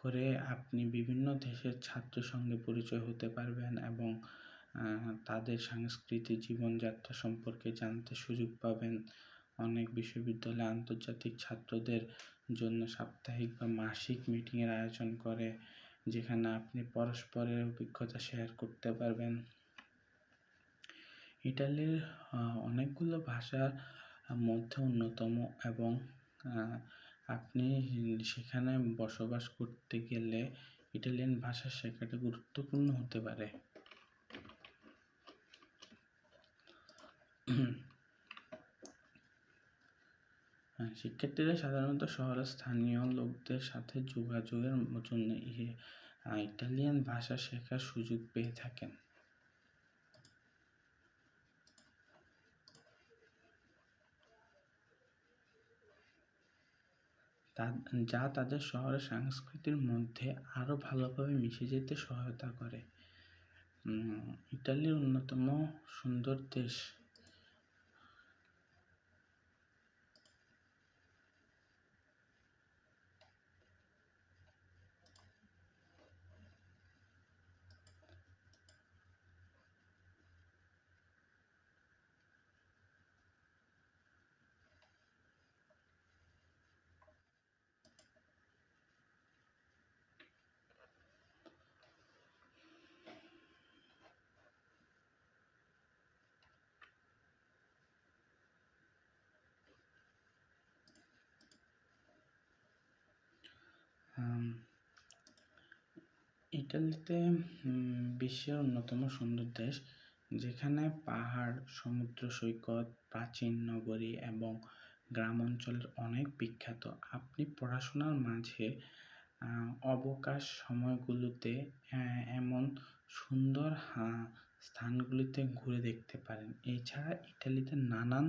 করে আপনি বিভিন্ন দেশের ছাত্রের সঙ্গে পরিচয় হতে পারবেন এবং তাদের সাংস্কৃতিক জীবনযাত্রা সম্পর্কে জানতে সুযোগ পাবেন। অনেক বিশ্ববিদ্যালয় আন্তর্জাতিক ছাত্রদের জন্য সাপ্তাহিক বা মাসিক মিটিংয়ের আয়োজন করে, যেখানে আপনি পরস্পরের অভিজ্ঞতা শেয়ার করতে পারবেন। ইতালির অনেকগুলো ভাষার মধ্যে অন্যতম এবং আপনি সেখানে বসবাস করতে গেলে ইটালিয়ান ভাষা শেখাটা গুরুত্বপূর্ণ হতে পারে। শিক্ষার্থীরা সাধারণত শহরের স্থানীয় লোকদের সাথে যোগাযোগের জন্য ইটালিয়ান ভাষা শেখার সুযোগ পেয়ে থাকেন। যা তাদের শহরের সংস্কৃতির মধ্যে আরো ভালোভাবে মিশে যেতে সহায়তা করে। ইতালির অন্যতম সুন্দর দেশ। ইটালিতে বিশ্বের অন্যতম সুন্দর দেশ, যেখানে পাহাড়, সমুদ্র সৈকত, প্রাচীন নগরী এবং গ্রাম অঞ্চলের অনেক বিখ্যাত। আপনি পড়াশোনার মাঝে অবকাশ সময়গুলোতে এমন সুন্দর স্থানগুলিতে ঘুরে দেখতে পারেন। এছাড়া ইটালিতে নানান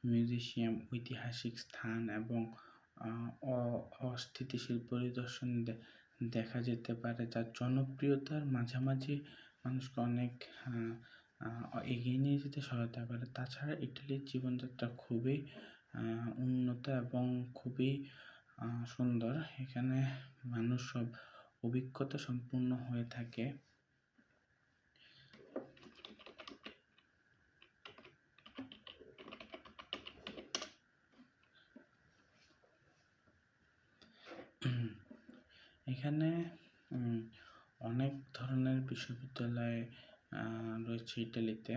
মিউজিয়াম, ঐতিহাসিক স্থান এবং অস্থিতিশীল পরিদর্শন দেখা যেতে পারে, যার জনপ্রিয়তার মাঝামাঝি মানুষকে অনেক এগিয়ে নিয়ে যেতে সহায়তা করে। তাছাড়া ইটালির জীবনযাত্রা খুবই উন্নত এবং খুবই সুন্দর। এখানে মানুষ সব অভিজ্ঞতা সম্পূর্ণ হয়ে থাকে। এখানে অনেক ধরনের বিশ্ববিদ্যালয় রয়েছে ইটালিতে।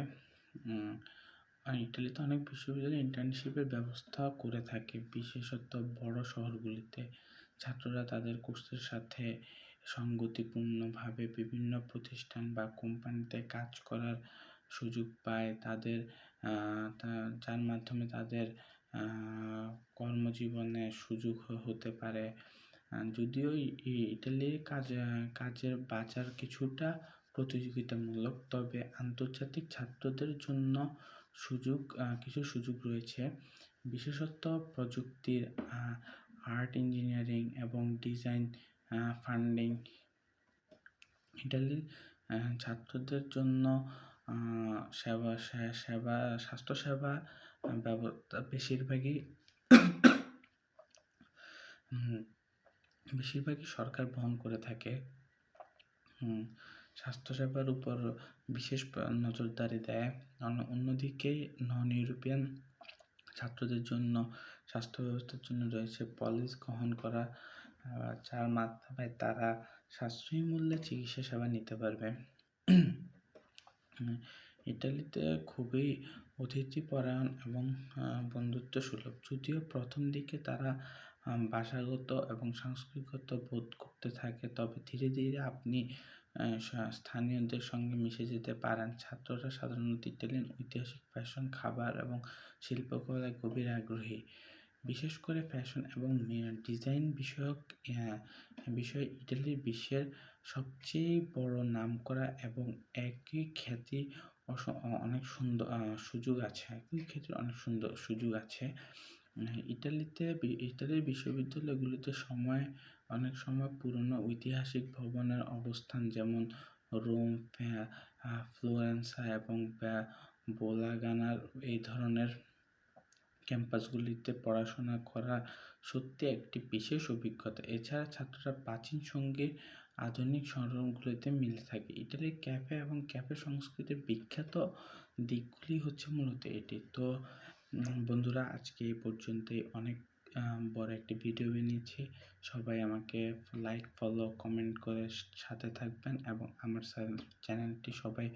ইটালিতে অনেক বিশ্ববিদ্যালয় ইন্টার্নশিপের ব্যবস্থা করে থাকে, বিশেষত বড় শহরগুলিতে। ছাত্ররা তাদের কোর্সের সাথে সঙ্গতিপূর্ণভাবে বিভিন্ন প্রতিষ্ঠান বা কোম্পানিতে কাজ করার সুযোগ পায়, যার মাধ্যমে তাদের কর্মজীবনে সুযোগ হতে পারে। যদিও ইটালির কাজের বাজার কিছুটা প্রতিযোগিতামূলক, তবে আন্তর্জাতিক ছাত্রদের জন্য কিছু সুযোগ রয়েছে, বিশেষত প্রযুক্তির, আর্ট, ইঞ্জিনিয়ারিং এবং ডিজাইন ফান্ডিং। ইটালির ছাত্রদের জন্য স্বাস্থ্যসেবা ব্যবস্থা বেশিরভাগই সরকার বহন করে থাকে। স্বাস্থ্যসেবার উপর বিশেষ নজরদারি দেয়। অন্যদিকে নন ইউরোপিয়ান ছাত্রদের জন্য স্বাস্থ্য ব্যবস্থার জন্য রয়েছে পলিসি গ্রহণ করা, যার মাধ্যমে তারা সাশ্রয়ী মূল্যে চিকিৎসা সেবা নিতে পারবে। ইটালিতে খুবই অতিথিপরায়ণ এবং বন্ধুত্ব সুলভ। যদিও প্রথম দিকে তারা ভাষাগত এবং সংস্কৃতিগত বোধ করতে থাকে, তবে ধীরে ধীরে আপনি স্থানীয়দের সঙ্গে মিশে যেতে পারেন। ছাত্ররা সাধারণত ইটালিয়ান ঐতিহাসিক ফ্যাশন, খাবার এবং শিল্পকলায় গভীর আগ্রহী। বিশেষ করে ফ্যাশন এবং ডিজাইন বিষয়ক বিষয়ে ইটালি বিশ্বের সবচেয়ে বড় নামকরা এবং একই খ্যাতি অনেক সুন্দর সুযোগ আছে। ইটালির বিশ্ববিদ্যালয়গুলিতে অনেক সময় পুরনো ঐতিহাসিক ভবনের অবস্থান, যেমন রোম, ফ্লোরেন্সা এবং বোলোগানার এই ধরনের ক্যাম্পাসগুলিতে পড়াশোনা করা সত্যি একটি বিশেষ অভিজ্ঞতা। এছাড়া ছাত্ররা প্রাচীন সঙ্গীত আধুনিক সরঞ্জামগুলিতে মিলে থাকে। ইটালির ক্যাফে এবং ক্যাফে সংস্কৃতির বিখ্যাত দিকগুলি হচ্ছে মূলত এটি। তো বন্ধুরা, আজকে এই পর্যন্তই। অনেক বড় একটি ভিডিও বানিয়েছি। সবাই আমাকে লাইক, ফলো, কমেন্ট করে সাথে থাকবেন এবং আমার চ্যানেলটি সবাই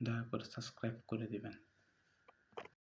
দয়া করে সাবস্ক্রাইব করে দিবেন।